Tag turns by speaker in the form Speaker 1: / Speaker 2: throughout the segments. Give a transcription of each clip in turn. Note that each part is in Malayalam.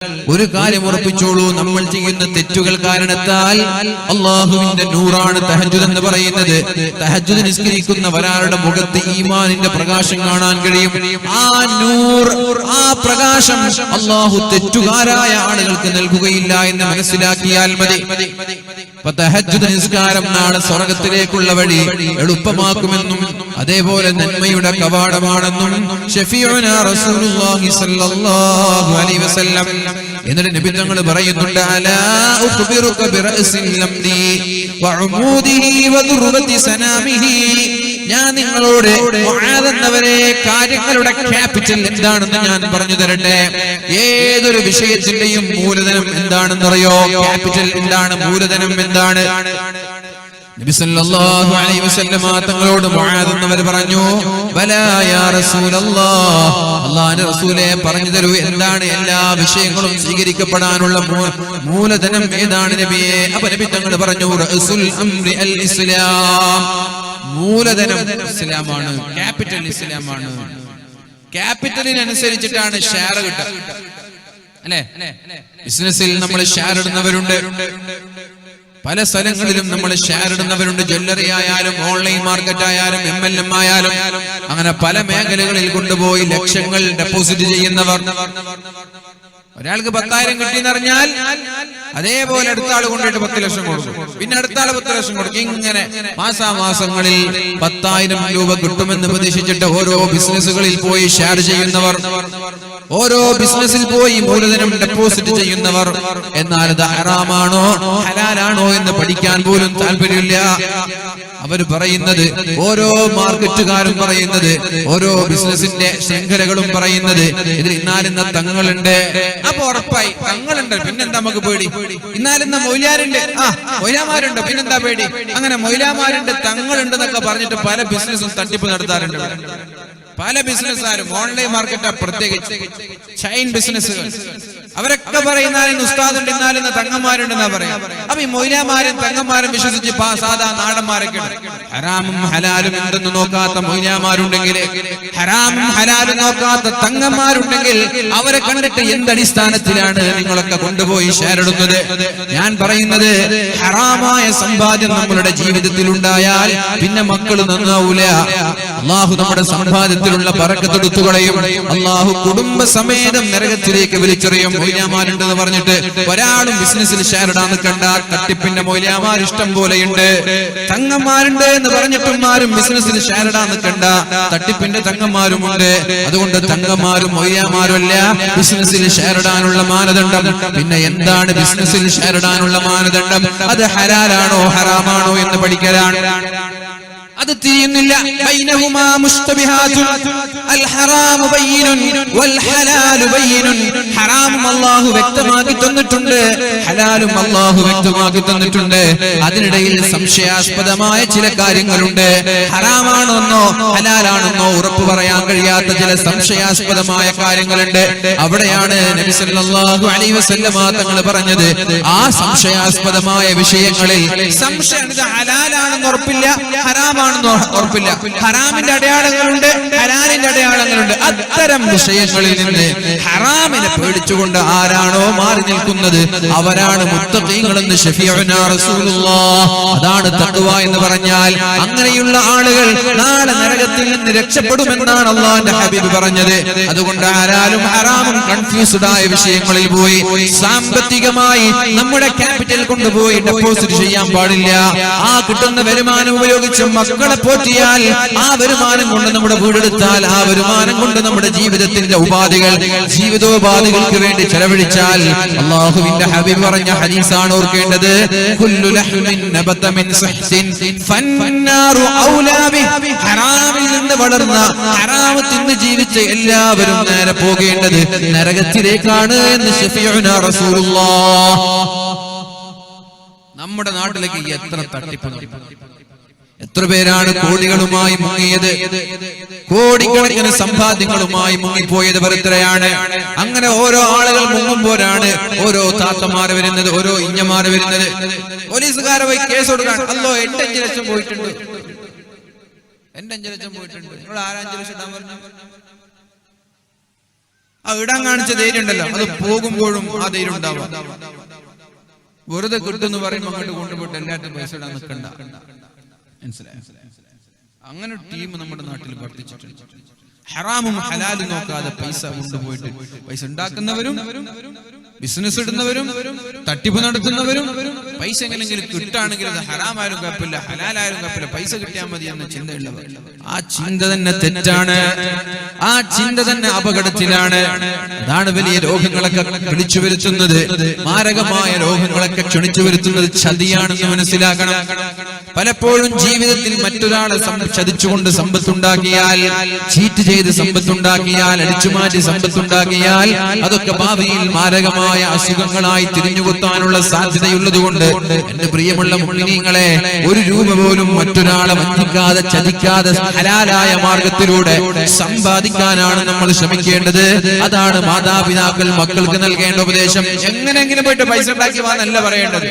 Speaker 1: ഒരു കാര്യം ഉറപ്പിച്ചോളൂ, നമ്മൾ ചെയ്യുന്ന തെറ്റുകൾ കാരണത്താൽ അള്ളാഹുവിന്റെ നൂറാണ് തഹജ്ജുദ് എന്ന് പറയുന്നത്. തഹജ്ജുദ് നിസ്കരിക്കുന്ന ഒരാളുടെ മുഖത്ത് ഈമാനിന്റെ പ്രകാശം കാണാൻ കഴിയും. ആ നൂർ, ആ പ്രകാശം അള്ളാഹു തെറ്റുകാരായ ആളുകൾക്ക് നൽകുകയില്ല എന്ന് മനസ്സിലാക്കിയാൽ മതി. തഹജ്ജുദ് നിസ്കാരം നാളെ സ്വർഗ്ഗത്തിലേക്കുള്ള വഴി എളുപ്പമാക്കുമെന്നും അതേപോലെ നന്മയുടെ കവാടമാണെന്നും ശഫീഉനാ റസൂലുള്ളാഹി സ്വല്ലല്ലാഹു അലൈഹി വസല്ലം എന്നിട്ട് നബി തങ്ങൾ പറയുന്നുണ്ട്, അലാ ഉഖ്ബിറുക ബിറഅസിൽ അംരി വഉമൂദിഹി വദുർവതി സനാമിഹി. ഞാൻ നിങ്ങളോട് മുആദ് എന്നവരെ കാര്യങ്ങളുടെ ക്യാപിറ്റൽ എന്താണെന്ന് ഞാൻ പറഞ്ഞു തരട്ടെ. ഏതൊരു വിഷയത്തിന്റെയും മൂലധനം എന്താണെന്നറിയോ? ക്യാപിറ്റൽ എന്താണ്? മൂലധനം എന്താണ്? നബി സല്ലല്ലാഹു അലൈഹി വസല്ലം തങ്ങളോട് മുആദ് എന്നവർ പറഞ്ഞു, ബലാ യാ റസൂലല്ലാഹ്, അല്ലാഹുവിന്റെ റസൂലേ പറഞ്ഞു തരൂ, എന്താണ് എല്ലാ വിഷയങ്ങളും സ്വീകരിക്കപ്പെടാനുള്ള മൂലധനം ഏതാണ് നബിയെ? അപ്പോൾ നബി തങ്ങൾ പറഞ്ഞു, റഅസുൽ അംരി അൽ ഇസ്ലാം. മൂലധനം ഇസ്ലാമാണ്, ക്യാപിറ്റൽ ഇസ്ലാമാണ്. ക്യാപിറ്റലിനനുസരിച്ചിട്ടാണ് ഷെയർ കിട്ടുക, അല്ലേ? ബിസിനസ്സിൽ നമ്മൾ ഷെയർ ഇടുന്നവരുണ്ട്, പല സ്ഥലങ്ങളിലും നമ്മൾ ഷെയർ ഇടുന്നവരുണ്ട്. ജ്വല്ലറി ആയാലും ഓൺലൈൻ മാർക്കറ്റ് ആയാലും MLM ആയാലും അങ്ങനെ പല മേഖലകളിൽ കൊണ്ടുപോയി ലക്ഷങ്ങൾ ഡെപ്പോസിറ്റ് ചെയ്യുന്നവർ. ഒരാൾക്ക് 10,000 കിട്ടിയെന്നറിഞ്ഞാൽ അതേപോലെ അടുത്ത ആൾ കൊണ്ടിട്ട് 10 ലക്ഷം കൊടുക്കും, പിന്നെ അടുത്ത ആൾ 10 ലക്ഷം കൊടുക്കും. ഇങ്ങനെ മാസാമാസങ്ങളിൽ 10,000 രൂപ കിട്ടുമെന്ന് പ്രതീക്ഷിച്ചിട്ട് ഓരോ ബിസിനസ്സുകളിൽ പോയി ഷെയർ ചെയ്യുന്നവർ, ഓരോ ബിസിനസ്സിൽ പോയി മൂലധനം ഡെപ്പോസിറ്റ് ചെയ്യുന്നവർ. എന്നാൽ അത് ഹറാമാണോ ഹലാലാണോ എന്ന് പഠിക്കാൻ പോലും താല്പര്യമില്ല. അവർ പറയുന്നത്, ഓരോ മാർക്കറ്റുകാരും പറയുന്നത്, ഓരോ ബിസിനസിന്റെ ശൃംഖലകളും പറയുന്നത്, ഇതിൽ ഇന്നാലിന്ന തങ്ങളുണ്ട്, അപ്പൊ ഉറപ്പായി തങ്ങളുണ്ട്, പിന്നെന്താ നമുക്ക് പേടി? ഇന്നാലിന്ന മൊയ്ലാരുണ്ട്, മൊയ്ലാമാരുണ്ട്, പിന്നെന്താ പേടി? അങ്ങനെ മൊയ്ലാമാരുണ്ട്, തങ്ങളുണ്ട് എന്നൊക്കെ പറഞ്ഞിട്ട് പല ബിസിനസ്സും തട്ടിപ്പ് നടത്താറുണ്ട്. പല ബിസിനസ്സുകാരും ഓൺലൈൻ മാർക്കറ്റാ, പ്രത്യേകിച്ച് ചൈൻ ബിസിനസ്സുകൾ, അവരൊക്കെ പറയുന്ന ഉസ്താദുണ്ട്, ഇന്നാലിന്ന് തങ്ങന്മാരുണ്ടെന്നാ പറയാം. അപ്പൊ ഈ മൊയ്ലാമാരും തങ്ങന്മാരും വിശ്വസിച്ച് സാധാ നാടന്മാരൊക്കെ ഹറാമും ഹലാലും എന്തെന്ന് നോക്കാത്ത മൊയ്ലാമാരുണ്ടെങ്കിൽ, ഹറാമും ഹലാലും നോക്കാത്ത തങ്ങന്മാരുണ്ടെങ്കിൽ അവരെ കണ്ടിട്ട് എന്തടിസ്ഥാനത്തിലാണ് നിങ്ങളൊക്കെ കൊണ്ടുപോയി ഷെയർ ഇടുന്നത്? ഞാൻ പറയുന്നത്, ഹറാമായ സമ്പാദ്യം നമ്മളുടെ ജീവിതത്തിൽ ഉണ്ടായാൽ പിന്നെ മക്കൾ നന്നാവൂല. അള്ളാഹു നമ്മുടെ സമ്പാദ്യത്തിലുള്ള ബറക്കത്ത് എടുത്തു കളയും. അള്ളാഹു കുടുംബസമേതം നരകത്തിലേക്ക് വലിച്ചെറിയും. മൊയ്ലാമാരുണ്ടെന്ന് പറഞ്ഞിട്ട് ഒരാളും ബിസിനസ്സിൽ ഷെയർ ഇടാൻ നിൽക്കണ്ട. തട്ടിപ്പിന്റെ മൊയ്ലാമാർ ഇഷ്ടം പോലെയുണ്ട്. തങ്ങന്മാരുണ്ട് എന്ന് പറഞ്ഞിട്ടും ആരും ബിസിനസ്സിൽ ഷെയർ ഇടാൻ നിൽക്കണ്ട. തട്ടിപ്പിന്റെ തങ്ങന്മാരുമുണ്ട്. അതുകൊണ്ട് തങ്ങന്മാരും മൊയ്ലാമാരും അല്ല ബിസിനസ്സിൽ ഷെയർ ഇടാനുള്ള മാനദണ്ഡം. പിന്നെ എന്താണ് ബിസിനസ്സിൽ ഷെയർ ഇടാനുള്ള മാനദണ്ഡം? അത് ഹലാലാണോ ഹറാമാണോ എന്ന് പഠിക്കലാണ്. അത് തിരിയുന്നില്ല. ബൈനഹുമാ മുസ്തബിഹാതുൻ അൽ ഹറാമു ബയ്യിനുൻ വൽ ഹലാലു ബയ്യിനുൻ. ഹറാമും അല്ലാഹു വ്യക്തമാക്കി തന്നിട്ടുണ്ട്, ഹലാലും അല്ലാഹു വ്യക്തമാക്കി തന്നിട്ടുണ്ട്. അതിനിടയിൽ സംശയാസ്പദമായ ചില കാര്യങ്ങളുണ്ട്. ഹറാമാണെന്നോ ഹലാലാണെന്നോ ഉറപ്പ് പറയാൻ കഴിയാത്ത ചില സംശയാസ്പദമായ കാര്യങ്ങളുണ്ട്. അവിടെയാണ് നബി സല്ലല്ലാഹു അലൈഹി വസല്ലം തങ്ങൾ പറഞ്ഞത്, ആ സംശയാസ്പദമായ വിഷയങ്ങളിൽ സംശയം, ഇത് ഹലാലാണെന്ന് ഉറപ്പില്ല, ഹറാമാണ് ഉറപ്പില്ല, ഹറാമിന്റെ അടയാളങ്ങളുണ്ട്, ഹലാലിന്റെ അടയാളങ്ങളുണ്ട്. അത്തരം വിഷയങ്ങളിൽ നിന്ന് ഹറാമിനെ പേടിച്ചുകൊണ്ട് ആരാണോ മാറി നിൽക്കുന്നത് അവരാണ് മുത്തഖീങ്ങളെന്ന് ശഫീഉനാ റസൂലുള്ളാഹ്. അതാണ് തഖ്വ എന്ന് പറഞ്ഞാൽ. അങ്ങനെയുള്ള ആളുകൾ നാളെ നരകത്തിൽ നിന്ന് രക്ഷപ്പെടുമെന്നാണ് അല്ലാഹുവിന്റെ ഹബീബ് പറഞ്ഞത്. അതുകൊണ്ട് ഹലാലും ഹറാമും കൺഫ്യൂസ്ഡ് ആയ വിഷയങ്ങളിൽ പോയി സാമ്പത്തികമായി നമ്മുടെ ക്യാപിറ്റൽ കൊണ്ടുപോയി ഡെപ്പോസിറ്റ് ചെയ്യാൻ പാടില്ല. ആ കിട്ടുന്ന വരുമാനം ഉപയോഗിച്ച് മക്കളെ പോറ്റിയാൽ, ആ വരുമാനം കൊണ്ട് നമ്മുടെ വീടെടുത്താൽ, ആ വരുമാനം കൊണ്ട് നമ്മുടെ ജീവിതത്തിന്റെ ഉപാധികൾ, ജീവിതോപാധികൾക്ക് വേണ്ടി ചെലവഴിച്ചാൽ, അല്ലാഹുവിന്റെ ഹബീബ് പറഞ്ഞ ഹദീസാണ് ഓർക്കേണ്ടത്, കുല്ലു ലഹ്മിൻ നബത മിൻ സഹ്സിൻ ഫന്നാറു ഔലാ ബിഹി. ഹറാമിൽ നിന്ന് വളർന്ന, ഹറാം തിന്ന് ജീവിച്ച എല്ലാവരും നേരെ പോകേണ്ടത് നരകത്തിലേക്കാണ് എന്ന് ശഫീഉനാ റസൂലുള്ളാഹ്. നമ്മുടെ നാട്ടിലേക്ക് എത്ര തട്ടിപ്പ്, എത്ര പേരാണ് കോടികളുമായി മുങ്ങിയത്, കോടിക്കണക്കിന് സമ്പാദ്യങ്ങളുമായി മുങ്ങിപ്പോയത് എത്രയാണ്. അങ്ങനെ ഓരോ ആളുകൾ മുങ്ങുമ്പോഴാണ് ഓരോ താത്തമാര് വരുന്നത്, ഓരോ ഇഞ്ഞമാര് വരുന്നത്. പോലീസുകാരെ പോയി കേസ് കൊടുക്കാൻ, അല്ലോ എന്റെ 5 ലക്ഷം പോയിട്ടുണ്ട്, എന്റെ 5 ലക്ഷം പോയിട്ടുണ്ട്, നിങ്ങൾ ആരാ 5 ലക്ഷം ഇടാൻ പറഞ്ഞു? ആ ഇടാൻ കാണിച്ച ധൈര്യം ഉണ്ടല്ലോ, അത് പോകുമ്പോഴും ആ ധൈര്യം ഉണ്ടാവുക. വെറുതെ കിട്ടുമെന്ന് പറയുമ്പോൾ അങ്ങോട്ട് കൊണ്ടുപോയിട്ട് എല്ലാവർക്കും പൈസ ഇടാൻ നിൽക്കണ്ട. മനസ്സിലായി? അങ്ങനെ ടീം നമ്മുടെ നാട്ടിൽ വർദ്ധിച്ചിട്ടുണ്ട്. ഹറാമും ഹലാലും നോക്കാതെ പൈസ കൊണ്ടുപോയിട്ട് പൈസ ഉണ്ടാക്കുന്നവരും ബിസിനസ് ഇടുന്നവരും തട്ടിപ്പ് നടത്തുന്നവരും പൈസ എങ്ങനെങ്കിലും കിട്ടുകയാണെങ്കിൽ അത് ഹറാമായാലും കുഴപ്പമില്ല, ഹലാലായാലും കുഴപ്പമില്ല, പൈസ കിട്ടിയാൽ മതി എന്ന ചിന്തയുള്ളവർ. ആ ചിന്ത തന്നെ തെറ്റാണ്, ആ ചിന്ത തന്നെ അപകടത്തിലാണ്. അതാണ് വലിയ രോഗങ്ങളൊക്കെ ക്ഷണിച്ചു വരുത്തുന്നത്, മാരകമായ രോഗങ്ങളൊക്കെ ക്ഷണിച്ചു വരുത്തുന്നത് ചതിയാണെന്ന് മനസ്സിലാക്കണം. പലപ്പോഴും ജീവിതത്തിൽ മറ്റൊരാളെ ചതിച്ചുകൊണ്ട് സമ്പത്തുണ്ടാക്കിയാൽ, ചീറ്റ് ചെയ്ത് സമ്പത്തുണ്ടാക്കിയാൽ, അടിച്ചുമാറ്റി സമ്പത്തുണ്ടാക്കിയാൽ അതൊക്കെ ഭാവിയിൽ മാരകമായ അസുഖങ്ങളായി തിരിഞ്ഞുകുത്താനുള്ള സാധ്യതയുള്ളതുകൊണ്ട് എന്റെ പ്രിയമുള്ള മുഅ്മിനീങ്ങളെ, ഒരു രൂപ പോലും മറ്റൊരാളെ വഞ്ചിക്കാതെ ചതിക്കാതെ ഹലാലായ മാർഗത്തിലൂടെ സമ്പാദിക്കാനാണ് നമ്മൾ ശ്രമിക്കേണ്ടത്. അതാണ് മാതാപിതാക്കൾ മക്കൾക്ക് നൽകേണ്ട ഉപദേശം. എങ്ങനെയെങ്കിലും പോയിട്ട് പൈസ ഉണ്ടാക്കി വാന്നല്ല പറയേണ്ടത്.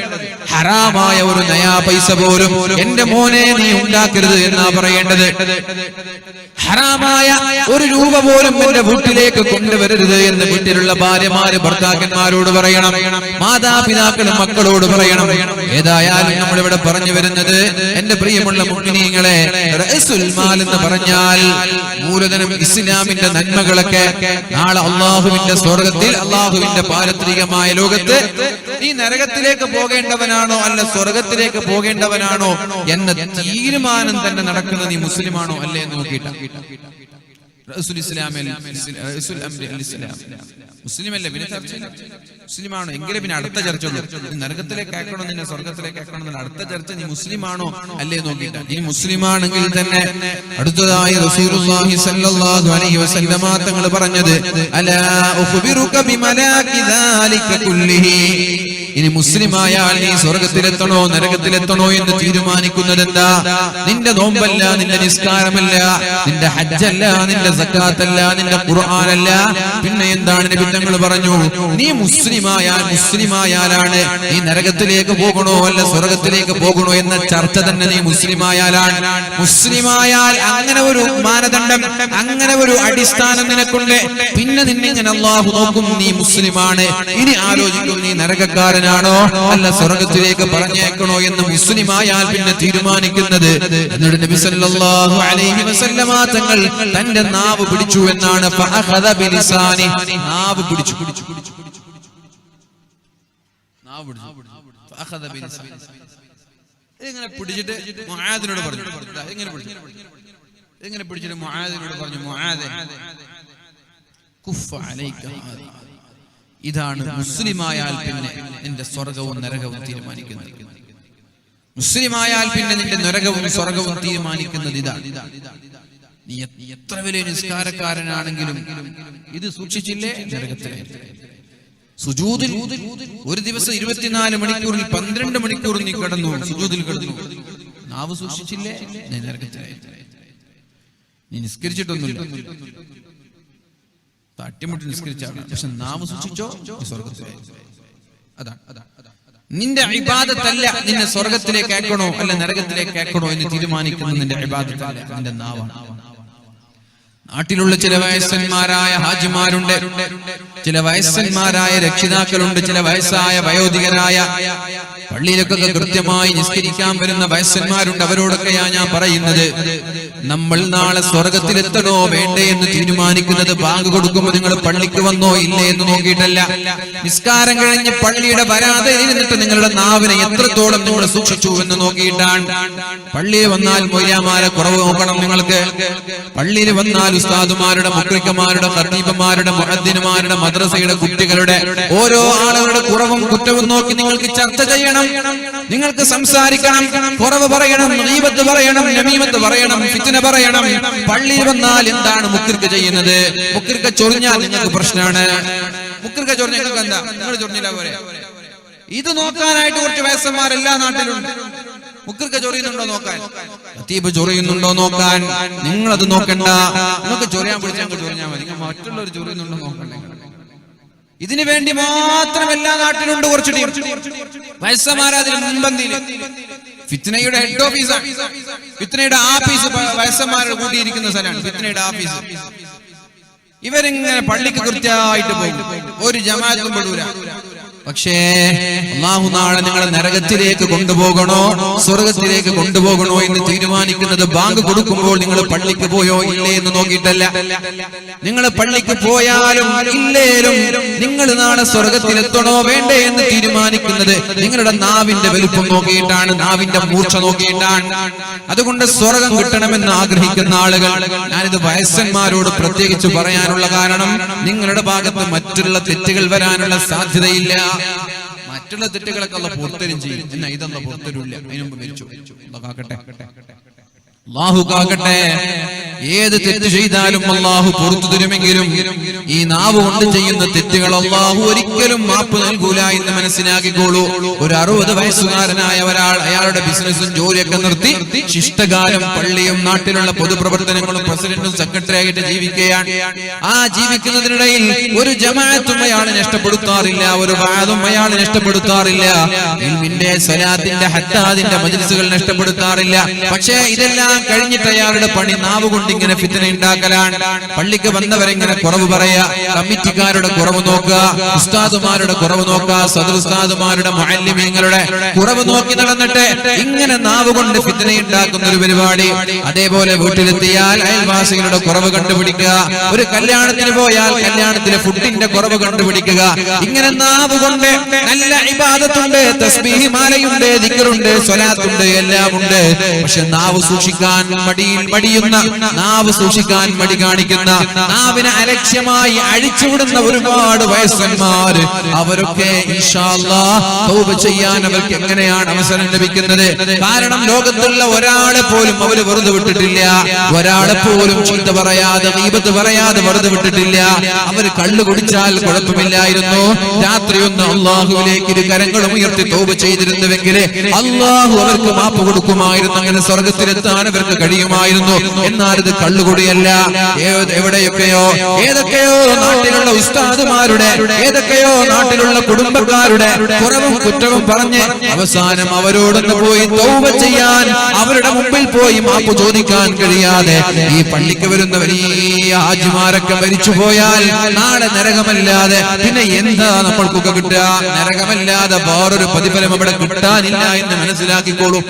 Speaker 1: ഹറാമായ ഒരു നയാ പൈസ പോലും എന്റെ മോനെ നീ ഉണ്ടാക്കരുത് എന്നാ പറയേണ്ടത്. ഹറാമായ ഒരു രൂപ പോലും എന്റെ വീട്ടിലേക്ക് കൊണ്ടുവരരുത് എന്ന് വീട്ടിലുള്ള ഭാര്യമാര് ഭർത്താക്കന്മാരോട് പറയണം, മാതാപിതാക്കൾ മക്കളോട് പറയണം. ഏതായാലും നമ്മളിവിടെ പറഞ്ഞു വരുന്നത് എന്റെ പ്രിയമുള്ള മുഅ്മിനീങ്ങളെ, റഅസുൽ മാൽ എന്ന് പറഞ്ഞാൽ മൂലധനം, ഇസ്ലാമിന്റെ നന്മകളൊക്കെ നാളെ അള്ളാഹുവിന്റെ സ്വർഗത്തിൽ, അള്ളാഹുവിന്റെ പാരത്രികമായ ലോകത്ത് നീ നരകത്തിലേക്ക് പോകേണ്ടവനാണോ അല്ല സ്വർഗത്തിലേക്ക് പോകേണ്ടവനാണോ എന്ന തീരുമാനം തന്നെ നടക്കുന്ന നീ മുസ്ലിമാണോ അല്ലേ എന്ന് നോക്കിയിട്ടാ. മുസ്ലിമല്ലേ പിന്നെ മുസ്ലിമാണോ എങ്കിലും പിന്നെ അടുത്ത ചർച്ച ഉള്ളൂ. നരകത്തിലേക്ക് ആക്കണോ നിന്നെ സ്വർഗത്തിലേക്ക് ആക്കണോ എന്നുള്ള അടുത്ത ചർച്ച നീ മുസ്ലിമാണോ അല്ലേ നോക്കിയിട്ടാ. നീ മുസ്ലിമാണെങ്കിൽ തന്നെ അടുത്തതായി റസൂലുള്ളാഹി സ്വല്ലല്ലാഹു അലൈഹി വസല്ലമ തങ്ങൾ പറഞ്ഞത്, അലാ ഉഖ്ബിറുക ബിമലാകി ദാലിക കുല്ലിഹി. ഇനി മുസ്ലിമായാൽ നീ സ്വർഗത്തിലെത്തണോ നരകത്തിലെത്തണോ എന്ന് തീരുമാനിക്കുന്നത് എന്താ? നിന്റെ നോമ്പല്ല, നിന്റെ നിസ്കാരമല്ല, നിന്റെ ഹജ്ജല്ല, നിന്റെ സക്കാത്തല്ല, നിന്റെ ഖുർആനല്ല, പിന്നെ എന്താണ്? നബി തങ്ങൾ പറഞ്ഞു, നീ മുസ്ലിമായാലാണ് നീ നരകത്തിലേക്ക് പോകണോ അല്ല സ്വർഗത്തിലേക്ക് പോകണോ എന്ന ചർച്ച തന്നെ നീ മുസ്ലിമായാലാണ്. മുസ്ലിമായാൽ അങ്ങനെ ഒരു മാനദണ്ഡം, അങ്ങനെ ഒരു അടിസ്ഥാനം നിനക്കുണ്ട്. പിന്നെ നിന്നിങ്ങനെ അല്ലാഹു നോക്കും, നീ മുസ്ലിമാണ്. ഇനി ആലോചിക്കും നീ നരകക്കാരനാണോ അല്ല സ്വർഗത്തിലേക്ക് പറഞ്ഞേക്കണോ എന്ന് മുസ്ലിമായാൽ പിന്നെ തീരുമാനിക്കുന്നത്. എന്നിട്ട് നബി സല്ലല്ലാഹു അലൈഹി വസല്ലമ തങ്ങൾ തന്റെ നാവ് പിടിച്ചു എന്നാണ്. ഫഅഖദ ബിലിസാനി, നാവ് പിടിച്ചു, നാവ് പിടിച്ചു. ഫഅഖദ ബിലിസാനി ഇങ്ങനെ പിടിച്ചിട്ട് മുആദിനോട് പറഞ്ഞു, ഇങ്ങനെ പിടിച്ചു, ഇങ്ങനെ പിടിച്ചിട്ട് മുആദിനോട് പറഞ്ഞു, മുആദേ കുഫ അലൈക ഹാദി. ഇതാണ് മുസ്ലിമായാൽ പിന്നെ നിന്റെ സ്വർഗവും നരകവും തീരുമാനിക്കുന്നത്. മുസ്ലിമായാൽ പിന്നെ നിന്റെ നരകവും സ്വർഗവും തീരുമാനിക്കുന്നത് ഇതാണ്. നീ എത്ര വലിയ നിസ്കാരക്കാരനാണെങ്കിലും ഇത് സൂക്ഷിച്ചില്ലേ നരകത്തിലായിരിക്കും. സുജൂദിൽ ഒരു ദിവസം 24 മണിക്കൂറിൽ 12 മണിക്കൂർ നീ കിടന്നു, സുജൂദിൽ കിടന്നു. നാവ് സൂക്ഷിച്ചില്ലേ നീ നരകത്തിലായിരിക്കും. നീ നിസ്കരിച്ചിട്ടൊന്നുമില്ല, തട്ടിമുട്ടി നിസ്കരിച്ചാണ്, പക്ഷെ നാവ് സൂക്ഷിച്ചോ സ്വർഗത്തിലായിരിക്കും. അതാണ് നിന്റെ ഇബാദത്തല്ല നിന്നെ സ്വർഗത്തിലേക്ക് ആക്കണോ അല്ല നരകത്തിലേക്ക് ആക്കണോ എന്ന് തീരുമാനിക്കുന്നത് നിന്റെ ഇബാദത്തല്ല, നിന്റെ നാവാണ്. നാട്ടിലുള്ള ചില വയസ്സന്മാരായ ഹാജിമാരുണ്ട്, ചില വയസ്സന്മാരായ രക്ഷിതാക്കളുണ്ട്, ചില വയസ്സായ വയോധികരായ പള്ളിയിലൊക്കെ കൃത്യമായി നിസ്കരിക്കാൻ വരുന്ന വയസ്സന്മാരുണ്ട്. അവരോടൊക്കെയാ ഞാൻ പറയുന്നത്, നമ്മൾ നാളെ സ്വർഗത്തിലെത്തണോ വേണ്ടേ എന്ന് തീരുമാനിക്കുന്നത് ബാങ്ക് കൊടുക്കുമ്പോൾ നിങ്ങൾ പള്ളിക്ക് വന്നോ ഇല്ലേ എന്ന് നോക്കിയിട്ടല്ല. നിസ്കാരം കഴിഞ്ഞ് പള്ളിയുടെ വരാതെ ഇരുന്നിട്ട് നിങ്ങളുടെ നാവിനെ എത്രത്തോളം നിങ്ങൾ സൂക്ഷിച്ചു എന്ന് നോക്കിയിട്ടാണ്. പള്ളിയിൽ വന്നാൽ മൊയ്യാമാരെ കുറവ് നോക്കണം നിങ്ങൾക്ക്. പള്ളിയിൽ വന്നാൽ ഉസ്താദുമാരുടെ, മുക്രിക്കമാരുടെ, ഖത്തീബുമാരുടെ, മുഅദ്ദിനുമാരുടെ, മദ്രസയുടെ കുട്ടികളുടെ ഓരോ ആളുകളുടെ കുറവും കുറ്റവും നോക്കി നിങ്ങൾക്ക് ചർച്ച ചെയ്യണം, നിങ്ങൾക്ക് സംസാരിക്കണം, കുറവ് പറയണം, ഗീബത്ത് പറയണം, നമീമത്ത് പറയണം, ഫിത്ന പറയണം. പള്ളിയിൽ വന്നാൽ എന്താണ് മുക്രിക്ക ചെയ്യുന്നത്? മുക്രിക്ക ചൊറിഞ്ഞാൽ നിങ്ങൾക്ക് പ്രശ്നമാണ്. മുക്രിക്ക ചൊറിഞ്ഞാൽ നിങ്ങൾക്ക് എന്താ? നിങ്ങൾ ചൊറിഞ്ഞില്ല പോരെ? ഇത് നോക്കാനായിട്ട് കുറച്ച് വയസ്സന്മാർ എല്ലാ നാട്ടിലുണ്ട്. മുക്രിക്ക ചൊറിയുന്നുണ്ടോ നോക്കാൻ, ഖതീബ് ചൊറിയുന്നുണ്ടോ നോക്കാൻ. നിങ്ങളത് നോക്കണ്ട, നിങ്ങൾക്ക് ചൊറിയാൻ പിടിച്ചാൽ ചൊറിഞ്ഞാൽ മതി. നിങ്ങൾ മറ്റുള്ളവർ ചൊറിയുന്നുണ്ടോ നോക്കണ്ടേ? ഇതിനു വേണ്ടി മാത്രം എല്ലാ നാട്ടിലുണ്ട് കുറച്ച് ടീം വയസ്സന്മാർ. അതിന് മുൻപന്തിയിൽ ഫിത്നയുടെ ഹെഡ് ഓഫീസാണ്, ഫിത്നയുടെ ആഫീസ് വയസ്സന്മാരുടെ കൂട്ടിയിരിക്കുന്ന സ്ഥലമാണ് ഫിത്നയുടെ ആഫീസ്. ഇവരിങ്ങനെ പള്ളിക്ക് കൃത്യമായിട്ട് പോകും, ഒരു ജമാഅത്തും പെടൂല. പക്ഷേ അല്ലാഹു നാളെ നിങ്ങളെ നരകത്തിലേക്ക് കൊണ്ടുപോകണോ സ്വർഗത്തിലേക്ക് കൊണ്ടുപോകണോ എന്ന് തീരുമാനിക്കുന്നത് ബാങ്ക് കൊടുക്കുമ്പോൾ നിങ്ങൾ പള്ളിക്ക് പോയോ ഇല്ലേ എന്ന് നോക്കിയിട്ടല്ല. നിങ്ങൾ പള്ളിക്ക് പോയാലും ഇല്ലേലും നിങ്ങൾ നാളെ സ്വർഗത്തിലെത്തണോ വേണ്ടേ എന്ന് തീരുമാനിക്കുന്നത് നിങ്ങളുടെ നാവിന്റെ വലുപ്പം നോക്കിയിട്ടാണ്, നാവിന്റെ മൂർച്ച നോക്കിയിട്ടാണ്. അതുകൊണ്ട് സ്വർഗം കിട്ടണമെന്ന് ആഗ്രഹിക്കുന്ന ആളുകൾ, ഞാനിത് വയസ്സന്മാരോട് പ്രത്യേകിച്ച് പറയാനുള്ള കാരണം, നിങ്ങളുടെ ഭാഗത്ത് മറ്റുള്ള തെറ്റുകൾ വരാനുള്ള സാധ്യതയില്ല. മറ്റുള്ള തെറ്റുകളൊക്കെ അല്ലാഹു പുറത്തരും ചെയ്യും, എന്നാൽ ഇതൊന്നും പുറത്തരില്ല. അതിനു മുമ്പ് മരിച്ചു. അല്ലാഹു കാക്കട്ടെ. ഏത് തെറ്റ് ചെയ്താലും അല്ലാഹു പുറത്തു തരുമെങ്കിലും ഈ നാവ് കൊണ്ട് ചെയ്യുന്ന തെറ്റുകൾ അല്ലാഹു ഒരിക്കലും മാപ്പ് നൽകൂല എന്ന് മനസ്സിലാക്കിക്കോളൂ. ഒരു 60 വയസ്സുകാരനായ ഒരാൾ അയാളുടെ ബിസിനസ്സും ജോലിയൊക്കെ നിർത്തി ശിഷ്ടകാലം പള്ളിയും നാട്ടിലുള്ള പൊതുപ്രവർത്തനങ്ങളും പ്രസിഡന്റും സെക്രട്ടറി ആയിട്ട് ജീവിക്കുകയാണ്. ആ ജീവിക്കുന്നതിനിടയിൽ ഒരു ജമാഅത്തും അയാൾ നഷ്ടപ്പെടുത്താറില്ല, ഒരു വാദും അയാൾ നഷ്ടപ്പെടുത്താറില്ല, ഇൽമിന്റെ സ്വലാത്തിന്റെ ഹദ്ദാദിന്റെ മജ്ലിസുകൾ നഷ്ടപ്പെടുത്താറില്ല. പക്ഷേ ഇതെല്ലാം കഴിഞ്ഞിട്ട് അയാളുടെ പണി നാവ് കൊണ്ട് ഇങ്ങനെ ഫിത്ന ഉണ്ടാക്കലാണ്. പള്ളിക്ക് വന്നവരെങ്ങനെ കുറവ് പറയാ, കമ്മിറ്റിക്കാരുടെ കുറവ് നോക്കുക, ഉസ്താദുമാരുടെ കുറവ് നോക്കുക, സദർ ഉസ്താദുമാരുടെ മുഅല്ലിമീങ്ങളുടെ കുറവ് നോക്കി നടന്നിട്ട് ഇങ്ങനെ നാവ് കൊണ്ട് ഫിത്ന ഉണ്ടാക്കുന്ന ഒരു പരിപാടി. അതേപോലെ വീട്ടിലെത്തിയാൽ അയൽവാസികളുടെ കുറവ് കണ്ടുപിടിക്കുക, ഒരു കല്യാണത്തിന് പോയാൽ കല്യാണത്തിലെ ഫുഡിന്റെ കുറവ് കണ്ടുപിടിക്കുക. ഇങ്ങനെ നാവ് കൊണ്ട് നല്ല ഇബാദത്തുണ്ട്, തസ്ബീഹ് മാലയുണ്ട്, ദിക്റുണ്ട്, സ്വലാത്തുണ്ട്, എല്ലാം ഉണ്ട്. പക്ഷെ നാവ് സൂക്ഷിക്കാൻ മടിയുന്ന, നാവ് സൂക്ഷിക്കാൻ മടി കാണിക്കുന്ന, നാവിനെ അലക്ഷ്യമായി അഴിച്ചുവിടുന്ന ഒരുപാട് വയസ്സന്മാര്, അവരൊക്കെ ഇൻഷാ അല്ലാഹ് തൗബ ചെയ്യാൻ അവർക്ക് എങ്ങനെയാണ് അവസരം ലഭിക്കുന്നത്? കാരണം ലോകത്തുള്ള ഒരാളെ പോലും അവര് വെറുതെ വിട്ടിട്ടില്ല, ഒരാളെ പോലും ചീത്ത പറയാതെ ഗീബത്ത് പറയാതെ വെറുതെ വിട്ടിട്ടില്ല. അവര് കള്ളു കുടിച്ചാൽ കുഴപ്പമില്ലായിരുന്നു, രാത്രിയൊന്ന് അല്ലാഹുവിലേക്ക് ഇരു കരങ്ങളും ഉയർത്തി തൗബ ചെയ്തിരുന്നുവെങ്കിൽ അല്ലാഹു അവർക്ക് മാപ്പ് കൊടുക്കുമായിരുന്നു, അങ്ങനെ സ്വർഗത്തിലെത്താൻ അവർക്ക് കഴിയുമായിരുന്നു. എന്നാൽ ഇത് കള്ളുകുടിയല്ല. എവിടെയൊക്കെയോ ഏതൊക്കെയോ നാട്ടിലുള്ള ഉസ്താദുമാരുടെ, ഏതൊക്കെയോ നാട്ടിലുള്ള കുടുംബക്കാരുടെ കുറവും കുറ്റവും പറഞ്ഞ് അവസാനം അവരോടൊന്ന് പോയി തൗബ ചെയ്യാൻ, അവരുടെ മുമ്പിൽ പോയി മാപ്പ് ചോദിക്കാൻ കഴിയാതെ ഈ പള്ളിക്ക് വരുന്ന വലിയ ഹാജിമാരൊക്കെ മരിച്ചു പോയാൽ നാളെ നരകമല്ലാതെ പിന്നെ എന്താ നമ്മൾക്കൊക്കെ കിട്ടുക? നരകമല്ലാതെ വേറൊരു പ്രതിഫലം അവിടെ കിട്ടാനില്ല എന്ന് മനസ്സിലാക്കിക്കോളൂ.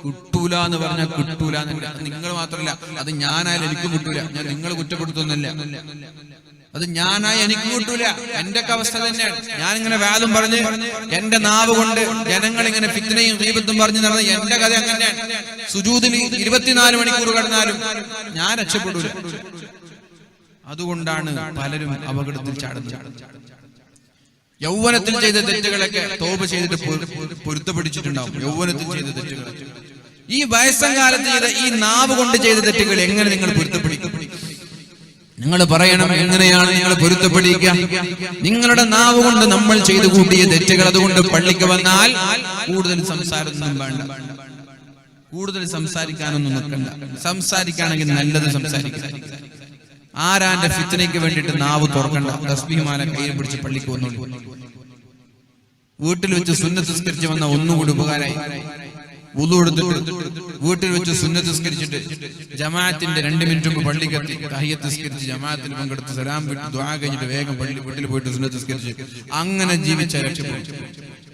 Speaker 1: കിട്ടൂല എന്ന് പറഞ്ഞാൽ കിട്ടൂല. നിങ്ങൾ മാത്രമല്ല, അത് ഞാനായാലും എനിക്കും കിട്ടൂല. ഞാൻ നിങ്ങൾ കുറ്റപ്പെടുത്തുന്നില്ല, അത് ഞാനായി എനിക്ക് കിട്ടൂല. എന്റെ ഒക്കെ അവസ്ഥ തന്നെയാണ്. ഞാനിങ്ങനെ വാദം പറഞ്ഞ് എന്റെ നാവ് കൊണ്ട് ജനങ്ങൾ ഇങ്ങനെ ഫിത്നയും ഗീബത്തും പറഞ്ഞു നടന്ന എന്റെ കഥ അങ്ങനെയാണ്. സുജൂദിൽ 24 മണിക്കൂർ കടന്നാലും ഞാൻ രക്ഷപ്പെടൂല. അതുകൊണ്ടാണ് പലരും അപകടത്തിൽ ചാടുന്നത്. യൗവനത്തിൽ ചെയ്ത തെറ്റുകളൊക്കെ തൗബ ചെയ്തിട്ട് പൊരുത്തപ്പെടിച്ചിട്ടുണ്ടാവും. യൗവനത്തിൽ ചെയ്ത തെറ്റുകൾ, ഈ വയസ്സംകാലത്ത് ചെയ്ത ഈ നാവ് കൊണ്ട് ചെയ്ത തെറ്റുകൾ എങ്ങനെ നിങ്ങൾ പൊരുത്തപ്പെടിക്കും? നിങ്ങൾ പറയണം, എങ്ങനെയാണ് നിങ്ങൾ പൊരുത്തപ്പെടിക്കുക? നിങ്ങളുടെ നാവ് കൊണ്ട് നമ്മൾ ചെയ്തു കൂട്ടിയ തെറ്റുകൾ. അതുകൊണ്ട് പള്ളിക്ക് വന്നാൽ കൂടുതൽ സംസാരമൊന്നും വേണ്ട, കൂടുതൽ സംസാരിക്കാനൊന്നും നിൽക്കണ്ട. സംസാരിക്കുകയാണെങ്കിൽ നല്ലത് സംസാരിക്കുക. ആരാന്റെ ഫിത്നയ്ക്ക് വേണ്ടിയിട്ട് നാവ് തുറക്കണ്ട. തസ്ബീഹ് മാല കയ്യിൽ പിടിച്ച് പള്ളിക്ക് വന്നോളൂ. വീട്ടിൽ വെച്ച് സുന്നത്ത് നിസ്കരിച്ച് വന്ന ഒന്നുകൂടി ഉപകാരമായി. വുളു എടുത്തിട്ട് വീട്ടിൽ വെച്ച് സുന്നത്ത് നിസ്കരിച്ചിട്ട് ജമാഅത്തിന്റെ 2 മിനിറ്റ് മുമ്പ് പള്ളിക്കെത്തി തഹിയ്യത്ത് നിസ്കരിച്ച് ജമാഅത്തിൽ പങ്കെടുത്ത് സലാം വിട്ട് ദുആ കഴിഞ്ഞിട്ട് വേഗം വീട്ടിൽ പോയിട്ട് സുന്നത്ത് നിസ്കരിച്ച് അങ്ങനെ ജീവിച്ച രക്ഷപ്പെട്ടു.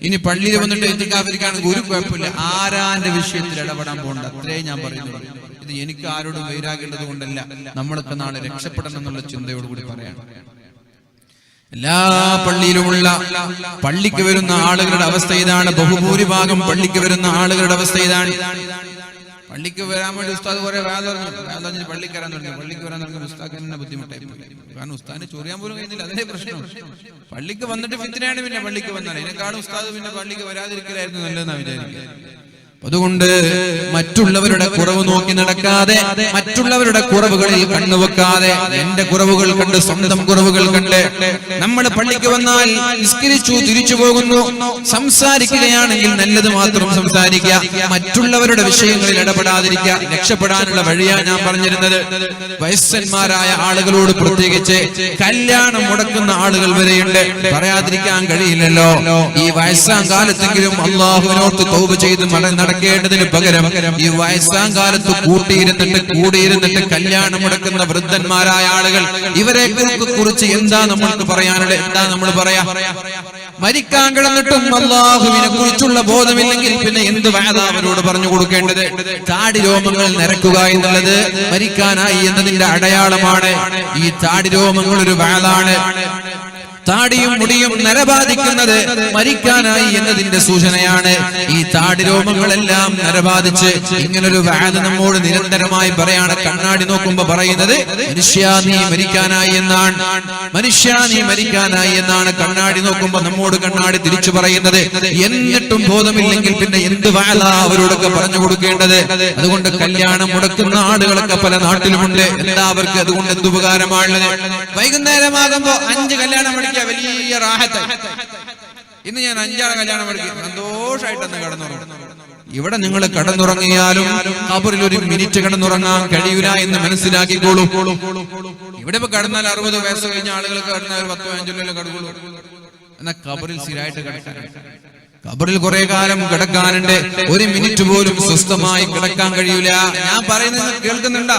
Speaker 1: ഇനി പള്ളിയിൽ വന്നിട്ട് ഇത്തിക്കാഫിരിക്കാണെങ്കിൽ ഒരു കുഴപ്പമില്ല. ആരാന്റെ വിഷയത്തിൽ ഇടപെടാൻ പോകണ്ട. അത്രേ ഞാൻ പറയുന്നുള്ളൂ. ഇത് എനിക്ക് ആരോടും വൈരാഗ്യമുള്ളത് കൊണ്ടല്ല, നമ്മളൊക്കെ നാളെ രക്ഷപ്പെടണം എന്നുള്ള ചിന്തയോടുകൂടി പറയാണ്. എല്ലാ പള്ളിയിലുമുള്ള പള്ളിക്ക് വരുന്ന ആളുകളുടെ അവസ്ഥ ഇതാണ്. ബഹുഭൂരിഭാഗം പള്ളിക്ക് വരുന്ന ആളുകളുടെ അവസ്ഥ ഇതാണ്. പള്ളിക്ക് വരാൻ വേണ്ടി ഉസ്താദ് കുറെ വേദന പള്ളിക്ക് വരാൻ തുടങ്ങി. പള്ളിക്ക് വരാൻ തുടങ്ങി ഉസ്താദ് തന്നെ ബുദ്ധിമുട്ടായി. കാരണം ഉസ്താദിനെ ചൊറിയാൻ പോലും കഴിയുന്നില്ല. അതിന്റെ പ്രശ്നം. പള്ളിക്ക് വന്നിട്ട് ഫിത്നയാണ്. പിന്നെ പള്ളിക്ക് വന്നാൽ ഇതിനെക്കാളും ഉസ്താദ് പിന്നെ പള്ളിക്ക് വരാതിരിക്കലായിരുന്നു നല്ലതെന്നാ വിചാരിക്കുക. അതുകൊണ്ട് മറ്റുള്ളവരുടെ കുറവ് നോക്കി നടക്കാതെ, മറ്റുള്ളവരുടെ കുറവുകളിൽ കണ്ണുവെക്കാതെ, എന്റെ കുറവുകൾ കണ്ട് സ്വന്തം കുറവുകൾ കണ്ട് നമ്മൾ പള്ളിക്ക് വന്നാൽ നിസ്കരിച്ചു തിരിച്ചു പോകുന്നു. സംസാരിക്കുകയാണെങ്കിൽ നല്ലത് മാത്രം സംസാരിക്കുക, മറ്റുള്ളവരുടെ വിഷയങ്ങളിൽ ഇടപെടാതിരിക്കുക. രക്ഷപ്പെടാനുള്ള വഴിയാണ് ഞാൻ പറഞ്ഞിരുന്നത്. വയസ്സന്മാരായ ആളുകളോട് പ്രത്യേകിച്ച് കല്യാണം മുടക്കുന്ന ആളുകൾ വരെയുണ്ട്. പറയാതിരിക്കാൻ കഴിയില്ലല്ലോ. ഈ വയസ്സാം കാലത്തെങ്കിലും അള്ളാഹുവിനോർത്ത് തൗബ ചെയ്ത് നടക്കേണ്ടതിന് പകരം ഈ വയസ്സാം കാലത്ത് കൂടിയിരുന്നിട്ട് കല്യാണം മുടക്കുന്ന വൃദ്ധന്മാരായ ആളുകൾ, ഇവരെ കുറിച്ച് എന്താ നമ്മൾക്ക് പറയാനുള്ളത്? എന്താ നമ്മൾ പറയാ? മരിക്കാൻ കിടന്നിട്ടും അല്ലാഹുവിനെ കുറിച്ചുള്ള ബോധമില്ലെങ്കിൽ പിന്നെ എന്ത് വഅദ അവരോട് പറഞ്ഞു കൊടുക്കേണ്ടത്? താടി രോമങ്ങൾ നിരക്കുക എന്നുള്ളത് മരിക്കാനായി എന്നതിന്റെ അടയാളമാണ്. ഈ താടി രോമങ്ങൾ ഒരു വഅദാണ്. താടിയും മുടിയും നരബാധിക്കുന്നത് മരിക്കാനായി എന്നതിന്റെ സൂചനയാണ്. ഈ താടി രോമങ്ങളെല്ലാം നരബാധിച്ച് ഇങ്ങനൊരു വഅദ നമ്മോട് നിരന്തരമായി പറയാണ്. കണ്ണാടി നോക്കുമ്പോ പറയുന്നത് മനുഷ്യ നീ മരിക്കാനായി എന്നാണ്. മനുഷ്യ നീ മരിക്കാനായി എന്നാണ് കണ്ണാടി നോക്കുമ്പോ നമ്മോട് കണ്ണാടി തിരിച്ചു പറയുന്നത്. എന്നിട്ടും ബോധമില്ലെങ്കിൽ പിന്നെ എന്ത് വഅദ അവരോടൊക്കെ പറഞ്ഞു കൊടുക്കേണ്ടത്? അതുകൊണ്ട് കല്യാണം മുടക്കുന്ന ആളുകളൊക്കെ പല നാട്ടിലുമുണ്ട്. എന്താ അവർക്ക് അതുകൊണ്ട് എന്ത് ഉപകാരമാണുള്ളത്? വൈകുന്നേരമാകുമ്പോ 5 കല്യാണം വലിയ റാഹത്തായി. ഇന്ന് ഞാൻ 5 കല്യാണം പഠിക്കും, സന്തോഷമായിട്ടൊന്ന് കിടന്നുറങ്ങും. ഇവിടെ നിങ്ങൾ കിടന്നുറങ്ങിയാലും ഖബറിൽ 1 മിനിറ്റ് കിടന്നുറങ്ങാൻ കഴിയൂല എന്ന് മനസ്സിലാക്കിക്കോളൂ. ഇവിടെ ഇപ്പൊ കിടന്നാൽ 60 വയസ്സ് കഴിഞ്ഞ ആളുകൾക്ക് കിടന്നാൽ 10-15 കിടക്കുള്ളൂ. എന്നാൽ ഖബറിൽ സ്ഥിരമായിട്ട് കിടക്കാൻ, ഖബറിൽ കുറെ കാലം കിടക്കാനുണ്ട്. 1 മിനിറ്റ് പോലും സ്വസ്ഥമായി കിടക്കാൻ കഴിയൂല. ഞാൻ പറയുന്നത് കേൾക്കുന്നുണ്ടോ?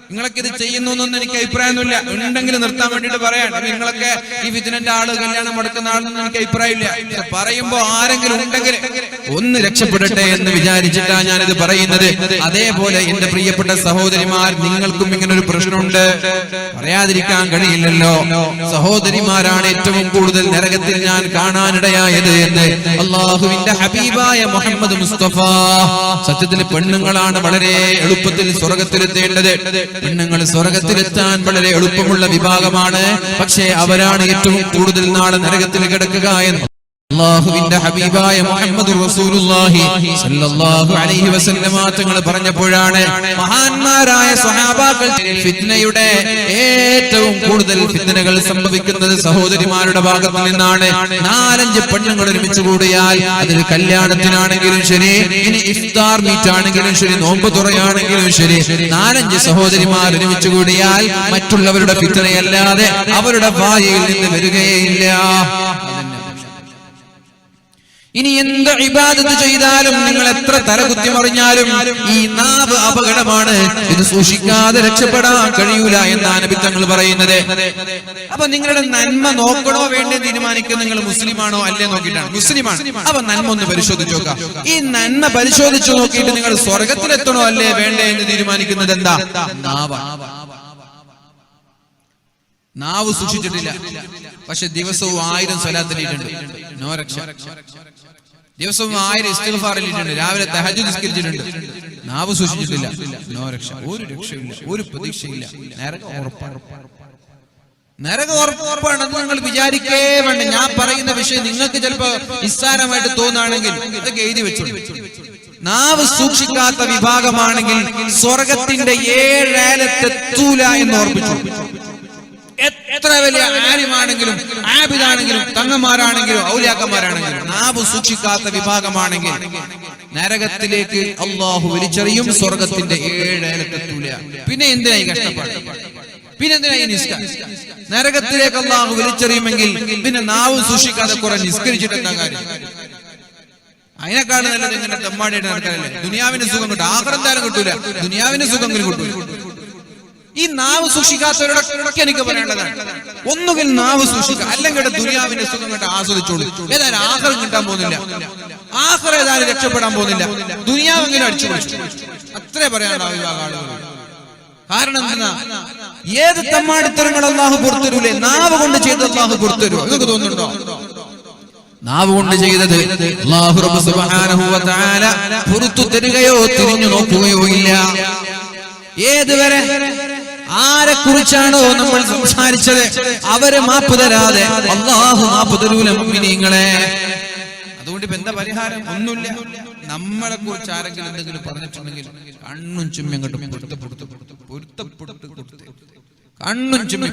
Speaker 1: നിങ്ങളൊക്കെ ഇത് ചെയ്യുന്നൊന്നും എനിക്ക് അഭിപ്രായമൊന്നുമില്ല. ഉണ്ടെങ്കിൽ നിർത്താൻ വേണ്ടിട്ട് പറയാൻ. നിങ്ങളൊക്കെ ഈ ഫിത്നന്റെ ആള്, കല്യാണം മുടക്കുന്ന ആളൊന്നും എനിക്ക് അഭിപ്രായമില്ല. പറയുമ്പോ ആരെങ്കിലും ഉണ്ടെങ്കിൽ ഒന്ന് രക്ഷപ്പെടട്ടെ എന്ന് വിചാരിച്ചിട്ടാണ് ഞാനിത് പറയുന്നത്. അതേപോലെ എന്റെ പ്രിയപ്പെട്ട സഹോദരിമാർ, നിങ്ങൾക്കും ഇങ്ങനെ ഒരു പ്രശ്നമുണ്ട്, പറയാതിരിക്കാൻ കഴിയില്ലല്ലോ. സഹോദരിമാരാണ് ഏറ്റവും കൂടുതൽ നരകത്തിൽ ഞാൻ കാണാനിടയായത് എന്ന് അല്ലാഹുവിന്റെ ഹബീബായ മുഹമ്മദ് മുസ്തഫ. സത്യത്തിൽ പെണ്ണുങ്ങളാണ് വളരെ എളുപ്പത്തിൽ സ്വർഗത്തിലെത്തേണ്ടത്. പെണ്ണുങ്ങൾ സ്വർഗത്തിലെത്താൻ വളരെ എളുപ്പമുള്ള വിഭാഗമാണ്. പക്ഷേ അവരാണ് ഏറ്റവും കൂടുതൽ നാളെ നരകത്തിൽ കിടക്കുക എന്ന് അല്ലാഹുവിന്റെ ഹബീബായ മുഹമ്മദ് റസൂലുള്ളാഹി സ്വല്ലല്ലാഹു അലൈഹി വസല്ലമ തങ്ങൾ പറഞ്ഞപ്പോഴാണ് മഹാന്മാരായ സ്വഹാബാക്കൾ ഫിത്നയുടെ ഏറ്റവും കൂടുതൽ ഫിത്നകൾ സംഭവിക്കുന്നത് സഹോദരിമാരുടെ ഭാഗത്ത് നിന്നാണ്. 4-5 പെണ്ണുങ്ങൾ ഒരുമിച്ച് കൂടിയാൽ അതൊരു കല്യാണത്തിനാണെങ്കിലും ശരി, ഇനി ഇഫ്താർ മീറ്റ് ആണെങ്കിലും ശരി, നോമ്പ് തുറയാണെങ്കിലും ശരി, 4-5 സഹോദരിമാർ ഒരുമിച്ച് കൂടിയാൽ മറ്റുള്ളവരുടെ ഫിത്നയല്ലാതെ അവരുടെ വായിൽ നിന്ന് വരികയില്ല. ഇനി എന്ത് ഇബാദത്ത് ചെയ്താലും, നിങ്ങൾ എത്ര തലകുത്തി മറിഞ്ഞാലും ഈ നാവ് അപകടമാണ്. ഇത് സൂക്ഷിക്കാതെ രക്ഷപ്പെടാൻ കഴിയൂല എന്നാണ് നബി തങ്ങൾ പറയുന്നത്. അപ്പൊ നിങ്ങളുടെ നന്മ നോക്കണോ വേണ്ടേ തീരുമാനിക്കുക നിങ്ങൾ മുസ്ലിമാണോ അല്ലേ നോക്കിയിട്ടാണ്. മുസ്ലിമാണ്, അപ്പൊ നന്മ ഒന്ന് പരിശോധിച്ചു നോക്കാം. ഈ നന്മ പരിശോധിച്ചു നോക്കിയിട്ട് നിങ്ങൾ സ്വർഗത്തിലെത്തണോ അല്ലേ വേണ്ടേ എന്ന് തീരുമാനിക്കുന്നത് എന്താ? നാവ് സൂക്ഷിച്ചിട്ടില്ല, പക്ഷെ ദിവസവും 1000 സ്വലാത്തിലിട്ടുണ്ട്, നോ രക്ഷ. ദിവസവും 1000 ഇസ്തിഗ്ഫാർ ഇട്ടിട്ടുണ്ട്, രാവിലെ തഹജ്ജുദ് നിസ്കരിച്ചിട്ടുണ്ട്, നാവ് സൂക്ഷിച്ചിട്ടില്ല, നോ രക്ഷ. ഒരു രക്ഷയില്ല, ഒരു പ്രതീക്ഷയില്ല. നരകം ഉറപ്പാണെന്ന് നിങ്ങൾ വിചാരിക്കേ വേണ്ട. ഞാൻ പറയുന്ന വിഷയം നിങ്ങൾക്ക് ചിലപ്പോ നിസ്സാരമായിട്ട് തോന്നുകയാണെങ്കിൽ ഇതൊക്കെ എഴുതി വെച്ചോളൂ. നാവ് സൂക്ഷിക്കാത്ത വിഭാഗമാണെങ്കിൽ സ്വർഗത്തിന്റെ 7 അയലത്തെത്തൂല എന്ന് ഓർമ്മിച്ചു. എത്ര വലിയ ആലിമാണെങ്കിലും ആബിദാണെങ്കിലും തങ്ങന്മാരാണെങ്കിലും ഔലിയാക്കന്മാരാണെങ്കിലും നാവ് സൂക്ഷിക്കാത്ത വിഭാഗമാണെങ്കിൽ നരകത്തിലേക്ക് അല്ലാഹു വലിച്ചെറിയും. സ്വർഗത്തിന്റെ 7 അയലത്തെത്തൂല. പിന്നെ എന്തിനാ ഈ കഷ്ടപ്പാട്? പിന്നെ എന്തിനാ ഈ നിസ്കാരം? നരകത്തിലേക്ക് അല്ലാഹു വലിച്ചെറിയുമെങ്കിൽ പിന്നെ നാവ് സൂക്ഷിക്കാതെ കുറെ നിസ്കരിച്ചിട്ട് എന്താ കാര്യം? അതിനെക്കാളും നല്ലത് ഇങ്ങനെ തെമ്മാടിയായിട്ട് നടക്കാനല്ലേ. ദുനിയാവിന് സുഖം കിട്ടും, ആഖിറത്ത് എന്തായാലും കിട്ടൂല, ദുനിയാവിന് സുഖം കിട്ടൂല. ഈ നാവ് സൂക്ഷിക്കാത്തവരോടൊക്കെ എനിക്ക് പറയേണ്ടതാണ്, ഒന്നുകിൽ നാവ് സൂക്ഷിക്കുക, അല്ലെങ്കിൽ ദുനിയാവിന്റെ സുഖം കിട്ടാൻ ആസ്വദിച്ചോളൂ. ഏതായാലും ആഖിറത്ത് കിട്ടാൻ പോകുന്നില്ല, ആഖിറത്ത് ഏതായാലും രക്ഷപ്പെടാൻ പോകുന്നില്ല, ദുനിയാവെങ്കിലും അടിച്ചു പൊളിച്ചു. അത്രേ പറയാനുള്ള വിഭാഗം ആളുകൾ. കാരണം എന്താ? ഏത് തമ്മാടിത്തരങ്ങൾ അല്ലാഹു പുറത്തരൂലേ? നാവ് കൊണ്ട് ചെയ്ത് അല്ലാഹു പുറത്തരുമോ? നിങ്ങൾക്ക് തോന്നുന്നുണ്ടോ? നാവ് കൊണ്ട് ചെയ്തത് അല്ലാഹു റബ്ബ് സുബ്ഹാനഹു വ തആല പുറത്തു തരുകയോ തിരിഞ്ഞു നോക്കുകയോ ഇല്ല. ഏതുവരെ ആരെ കുറിച്ചാണോ നമ്മൾ സംസാരിച്ചത് അവരെ മാപ്പ് തരാതെ അല്ലാഹു മാപ്പ് തരൂല മുഅ്മിനീങ്ങളെ. അതുകൊണ്ട് ഇപ്പൊ എന്താ പരിഹാരം? ഒന്നുമില്ല. നമ്മളെ കുറിച്ച് ആരെങ്കിലും എന്തെങ്കിലും പറഞ്ഞിട്ടുണ്ടെങ്കിൽ കണ്ണും ചുമ്മി അങ്ങോട്ട് കണ്ണും ചുമ്മി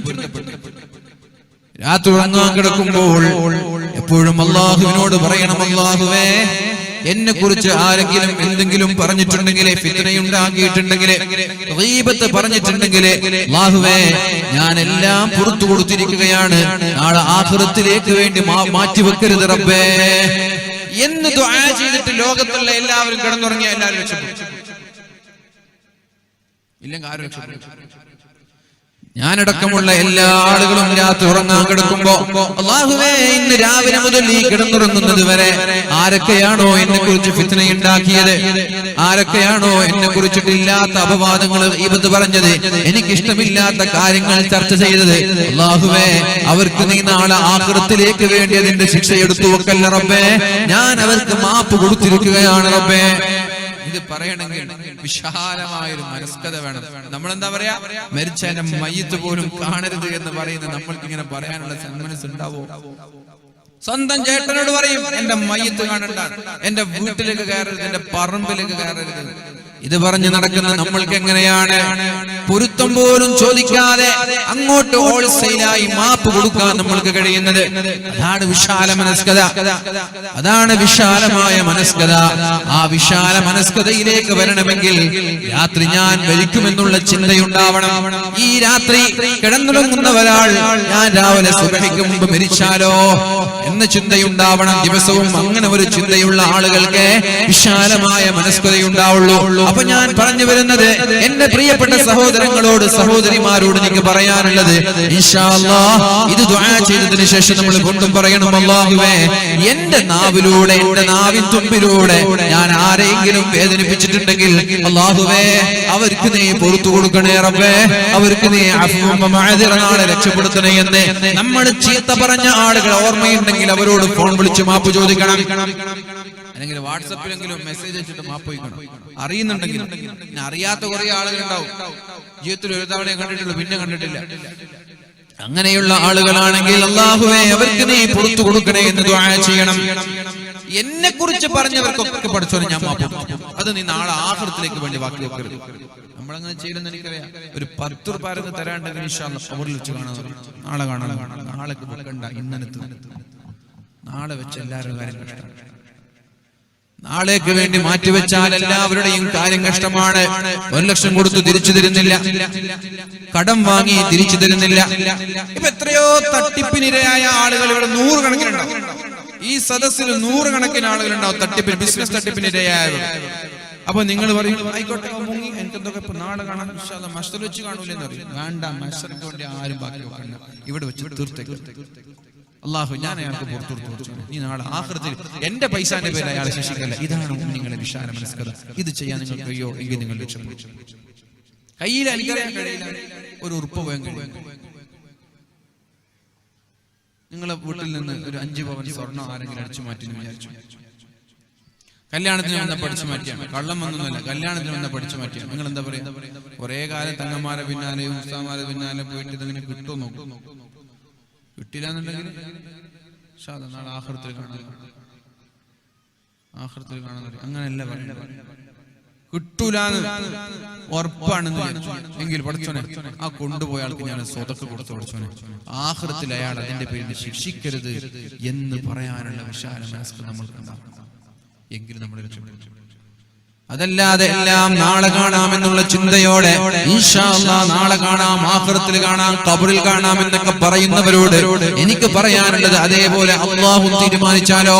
Speaker 1: രാത്രി ഉറങ്ങാൻ കിടക്കുമ്പോൾ എപ്പോഴും അല്ലാഹുവിനോട് പറയണം, അല്ലാഹുവേ എന്നെ കുറിച്ച് ആരെങ്കിലും എന്തെങ്കിലും പറഞ്ഞിട്ടുണ്ടെങ്കിൽ, ഫിത്നയുണ്ടാക്കിയിട്ടുണ്ടെങ്കിൽ, ഗീബത്ത് പറഞ്ഞിട്ടുണ്ടെങ്കിൽ, അല്ലാഹുവേ ഞാൻ എല്ലാം പുറത്തു കൊടുത്തിരിക്കുകയാണ്, നാളെ ആഖിറത്തിലേക്ക് വേണ്ടി മാറ്റി വെക്കരുത് റബ്ബേ. എന്ന് ദുആ ചെയ്തിട്ട് ലോകത്തുള്ള എല്ലാവരും കിടന്നുറങ്ങിയ എല്ലാവരും രക്ഷപ്പെടും. ഇല്ലെങ്കിൽ ആരും രക്ഷപ്പെടും? ഞാനടക്കമുള്ള എല്ലാ ആളുകളും രാത്രി ഉറങ്ങാൻ കിടക്കുമ്പോ അല്ലാഹുവേ ഇന്ന് രാവിലെ മുതൽ ഈ കിടന്നുറങ്ങുന്നത് വരെ ആരൊക്കെയാണോ എന്നെ കുറിച്ച് ഫിത്നയുണ്ടാക്കിയത്, ആരൊക്കെയാണോ എന്നെ കുറിച്ചിട്ടില്ലാത്ത അപവാദങ്ങൾ ഇബത്ത് പറഞ്ഞത്, എനിക്കിഷ്ടമില്ലാത്ത കാര്യങ്ങൾ ചർച്ച ചെയ്തത്, അല്ലാഹുവേ അവർക്ക് നീ നാളെ ആഖിറത്തിലേക്ക് വേണ്ടി അതിന്റെ ശിക്ഷ എടുത്തു വെക്കല്ല റബ്ബേ. ഞാൻ അവർക്ക് മാപ്പ് കൊടുത്തിരിക്കുകയാണ് റബ്ബേ. ഇത് പറയണമെങ്കിൽ വിശാലമായൊരു മനസ്കത വേണം. നമ്മളെന്താ പറയാ, മരിച്ചതിന്റെ മയ്യത്ത് പോലും കാണരുത് എന്ന് പറയുന്നത് നമ്മൾക്ക് ഇങ്ങനെ പറയാനുള്ള സന്മനസ്സുണ്ടാവോ? സ്വന്തം ചേട്ടനോട് പറയും എന്റെ മയ്യത്ത് കാണണ്ട, എന്റെ വീട്ടിലേക്ക് കയറരുത്, എന്റെ പറമ്പിലേക്ക് കയറരുത്. ഇത് പറഞ്ഞു നടക്കുന്ന നമ്മൾക്ക് എങ്ങനെയാണ് പൊരുത്തം പോലും ചോദിക്കാതെ അങ്ങോട്ട് ഹോൾസെയിലായി മാപ്പ് കൊടുക്കാൻ നമ്മൾക്ക് കഴിയുന്നത്? അതാണ് വിശാല മനസ്കത, അതാണ് വിശാലമായ മനസ്കത. ആ വിശാല മനസ്കതയിലേക്ക് വരണമെങ്കിൽ രാത്രി ഞാൻ മരിക്കുമെന്നുള്ള ചിന്തയുണ്ടാവണം. ഈ രാത്രി കിടന്നുറങ്ങുന്ന ഒരാൾ ഞാൻ രാവിലെ സുബഹിക്ക് മുമ്പ് മരിച്ചാലോ എന്ന ചിന്തയുണ്ടാവണം. ദിവസവും അങ്ങനെ ഒരു ചിന്തയുള്ള ആളുകൾക്ക് വിശാലമായ മനസ്കതയുണ്ടാവുള്ളൂ. അപ്പൊ ഞാൻ പറഞ്ഞു വരുന്നത്, എന്റെ പ്രിയപ്പെട്ട സഹോദരങ്ങളോട് സഹോദരിമാരോട് എനിക്ക് പറയാനുള്ളത്, ഇൻഷാ അല്ലാഹ് ഇത് ദുആ ചെയ്തതിനു ശേഷം നമ്മൾ വീണ്ടും പറയണം, അല്ലാഹുവേ എന്റെ നാവിലൂടെ, എന്റെ നാവിൻ തുമ്പിലൂടെ ഞാൻ ആരെങ്കിലും വേദനിപ്പിച്ചിട്ടുണ്ടെങ്കിൽ അല്ലാഹുവേ അവർക്ക് നീ പുറത്തു കൊടുക്കണേ റബ്ബേ, അവർക്ക് നീ അഫ്വ മഅദിറ നാളെ രക്ഷപ്പെടുത്തണേ എന്ന് നമ്മൾ ചീത്ത പറഞ്ഞ ആളുകൾ ഓർമ്മയുണ്ടെങ്കിൽ അവരോട് ഫോൺ വിളിച്ച് മാപ്പ് ചോദിക്കണം. അല്ലെങ്കിൽ വാട്സപ്പിലെങ്കിലും മെസ്സേജ് അയച്ചിട്ട് മാപ്പ് ചോദിക്കണം. അറിയുന്നുണ്ടെങ്കിൽ. അറിയാത്ത കുറെ ആളുകളുണ്ടാവും, ജീവിതത്തിൽ ഒരു തവണയെ കണ്ടിട്ടുള്ളൂ, പിന്നെ കണ്ടിട്ടില്ല. അങ്ങനെയുള്ള ആളുകളാണെങ്കിൽ അല്ലാഹുവേ അവർക്ക് നീ പുറത്തു കൊടുക്കണേ എന്ന് ദുആ ചെയ്യണം. എന്നെ കുറിച്ച് പറഞ്ഞവർക്കൊക്കെ പഠിച്ചോനെ ഞാൻ മാപ്പ്, അത് നീ നാളെ ആഖിറത്തിലേക്ക് വേണ്ടി ബാക്കി വെക്കരുത്. നമ്മളങ്ങനെ ചെയ്യണമെന്ന് എനിക്കറിയാം. ഒരു 10 രൂപ തരാണ്ടെങ്കിൽ ഇൻഷാ അല്ലാഹ് അവരിൽ വെച്ച് കാണാൻ, നാളെ കാണാൻ, നാളെ വെക്കണ്ട, ഇന്നലത്ത് നാളെ വെച്ച് എല്ലാവരും കാര്യം കഷ്ടമാണ്. നാളേക്ക് വേണ്ടി മാറ്റിവെച്ചാൽ എല്ലാവരുടെയും കാര്യം കഷ്ടമാണ്. 1 ലക്ഷം കൊടുത്തു തിരിച്ചു തരുന്നില്ല, കടം വാങ്ങി തിരിച്ചു തരുന്നില്ല. ഇപ്പൊ എത്രയോ തട്ടിപ്പിനിരയായ ആളുകൾ ഇവിടെ 100 കണക്കിനുണ്ടാവും. ഈ സദസ്സിൽ 100 കണക്കിന് ആളുകളുണ്ടാവും തട്ടിപ്പിന്, ബിസിനസ് തട്ടിപ്പിനിരയായവർ. അപ്പൊ നിങ്ങൾ പറയും ആയിക്കോട്ടെ മുങ്ങി, എനിക്കെന്തൊക്കെ ഇപ്പൊ നാളെ കാണാൻ മഷർ വെച്ച് കാണൂലെന്ന് പറയും. വേണ്ട, മഷർക്ക് വേണ്ടി ആരും ബാക്കി വെക്കണ്ട, ഇവിടെ വെച്ച് തീർത്തേക്ക്. അല്ലാഹു ഞാൻ അയാൾക്ക് പുറത്തു കൊടുത്തു, ഈ നാളെ ആഖിറത്തിൽ എന്റെ പൈസാന്റെ പേര് അയാളെ ശിക്ഷിക്കല്ല. ഇതാണ് നിങ്ങളുടെ വിശാല മനസ്കത. ഇത് ചെയ്യാൻ നിങ്ങൾക്ക് കഴിയോ എങ്കിൽ നിങ്ങൾ രക്ഷപ്പെടും. കയ്യിൽ അനുഗ്രഹം കഴിയില്ല, ഒരു ഉറുപ്പ് പോയാൻ കഴിയും. നിങ്ങളെ വീട്ടിൽ നിന്ന് ഒരു 5 പവൻ സ്വർണ്ണം ആരെങ്കിലും അടിച്ചു മാറ്റി എന്ന് വിചാരിച്ചു. കല്യാണത്തിന് വന്ന പഠിച്ചു മാറ്റിയാണ്, കള്ളം വന്നൊന്നുമല്ല, കല്യാണത്തിന് വന്ന പഠിച്ചു മാറ്റിയാണ്. നിങ്ങൾ എന്താ പറയാ? കുറെ കാലം തങ്ങന്മാരെ പിന്നാലെയും ഉസ്താമാരെ പിന്നാലെ പോയിട്ട് ഇതെങ്ങനെ കിട്ടുമോ നോക്കും. കിട്ടില്ല എന്നുണ്ടെങ്കിൽ നാളെ ആഖിറത്തിൽ കാണാൻ, ആഖിറത്തിൽ കാണാൻ. അങ്ങനെയല്ല പറയുന്നത്, കിട്ടൂലെന്ന് ഉറപ്പാണെന്ന് എങ്കിൽ പഠിച്ചോനെ ആ കൊണ്ടുപോയ ആൾക്ക് ഞാൻ സ്വതക്ക് കൊടുത്തു, പഠിച്ചോനെ ആഖിറത്തിൽ അയാൾ അതിന്റെ പേരിൽ ശിക്ഷിക്കരുത് എന്ന് പറയാനുള്ള വിശാല മനസ്സ് നമ്മൾക്കുണ്ടാകും. എങ്കിലും നമ്മൾ രക്ഷപ്പെടും. അതല്ലാതെ എല്ലാം നാളെ കാണാമെന്നുള്ള ചിന്തയോടെ ഇൻഷാ അല്ലാഹ് നാളെ കാണാം, ആഖിറത്തിൽ കാണാം, ഖബറിൽ കാണാം എന്നൊക്കെ പറയുന്നവരോട് എനിക്ക് പറയാനുള്ളത്, അതേപോലെ അല്ലാഹു തീരുമാനിച്ചാലോ?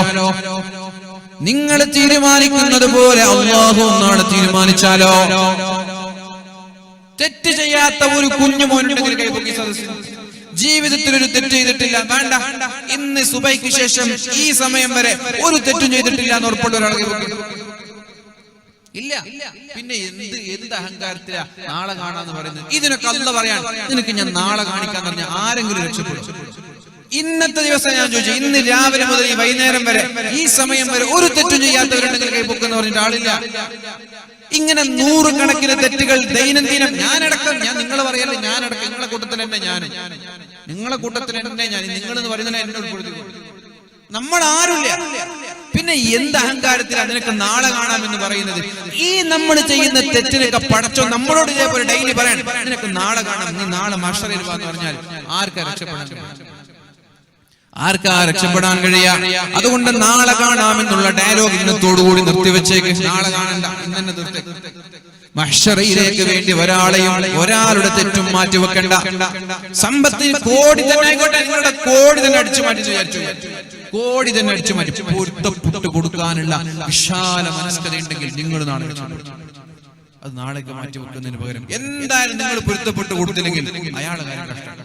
Speaker 1: നിങ്ങൾ തീരുമാനിക്കുന്നത് പോലെ അല്ലാഹു നാളെ തീരുമാനിച്ചാലോ? തെറ്റ് ചെയ്യാത്ത ഒരു കുഞ്ഞു മോനുണ്ടെങ്കിൽ കൈപൊക്കി സദസ്സിൽ, ജീവിതത്തിൽ ഒരു തെറ്റ് ചെയ്തിട്ടില്ല, വേണ്ട ഇന്ന് സുബൈക്ക് ശേഷം ഈ സമയം വരെ ഒരു തെറ്റും ചെയ്തിട്ടില്ല എന്ന് ഉറപ്പുള്ള ഒരാൾ ഇല്ല. പിന്നെ എന്ത് അഹങ്കാരത്തിലാ നാളെ കാണാന്ന് പറയുന്നത്? ഇതിനൊക്കെ അല്ലാഹ് പറയാൻ, നിനക്ക് ഞാൻ നാളെ കാണിക്കാൻ പറഞ്ഞ ആരെങ്കിലും രക്ഷപ്പെടും? ഇന്നത്തെ ദിവസം ഞാൻ ചോദിച്ചു, ഇന്ന് രാവിലെ മുതൽ ഈ വൈകുന്നേരം വരെ ഈ സമയം വരെ ഒരു തെറ്റും ചെയ്യാത്തവരുണ്ടെങ്കിൽ കൈപ്പൊക്കെന്ന് പറഞ്ഞിട്ട് ആളില്ല. ഇങ്ങനെ 100 കണക്കിന് തെറ്റുകൾ ദൈനംദിനം ഞാനടക്കം, ഞാൻ നിങ്ങൾ പറയല്ലേ, ഞാനടക്കം നിങ്ങളെ കൂട്ടത്തിൽ തന്നെ നിങ്ങളെ കൂട്ടത്തിൽ തന്നെ ഞാൻ നിങ്ങളെന്ന് പറയുന്നത് എന്നോട് കൊടുത്തു. നമ്മൾ ആരുമില്ല. പിന്നെ എന്ത് അഹങ്കാരത്തിൽ നിനക്ക് നാളെ കാണാമെന്ന് പറയുന്നത്? ഈ നമ്മൾ ചെയ്യുന്ന തെറ്റിനൊക്കെ പടച്ചോ നമ്മളോട് ഇതേപോലെ ഡെയിലി പറയാൻ, നിനക്ക് നാളെ കാണാം, നീ നാളെ മഹ്ശറിൽ വാ എന്ന് പറഞ്ഞാൽ ആർക്കാ രക്ഷപ്പെടാൻ കഴിയാ? അതുകൊണ്ട് നാളെ കാണാമെന്നുള്ള ഡയലോഗ് ഇന്നത്തോടുകൂടി നിർത്തിവെച്ചേക്ക്. നാളെ കാണണ്ട, ഇന്നെ നിർത്തേക്ക്. മഹ്ശറിലേക്ക് വേണ്ടി ഒരാളുടെ തെറ്റും മാറ്റിവെക്കണ്ട. സമ്പത്തിൽ കോടി തന്നെ ആയിക്കോട്ടെ, നിങ്ങളുടെ കോടി തന്നെ അടിച്ചു മാറ്റി വിചാരിച്ചു. കോടി തന്നെ അടിച്ചു മാറ്റി പൊരുത്തപ്പെട്ട് കൊടുക്കാനുള്ള വിശാല മനസ്കതയുണ്ടെങ്കിൽ നിങ്ങൾ നാളെ അത് നാളേക്ക് മാറ്റി വെക്കുന്നതിന് പകരം എന്തായാലും നിങ്ങൾ പൊരുത്തപ്പെട്ട് കൊടുത്തില്ലെങ്കിൽ അയാളെ കാര്യം കഷ്ടം.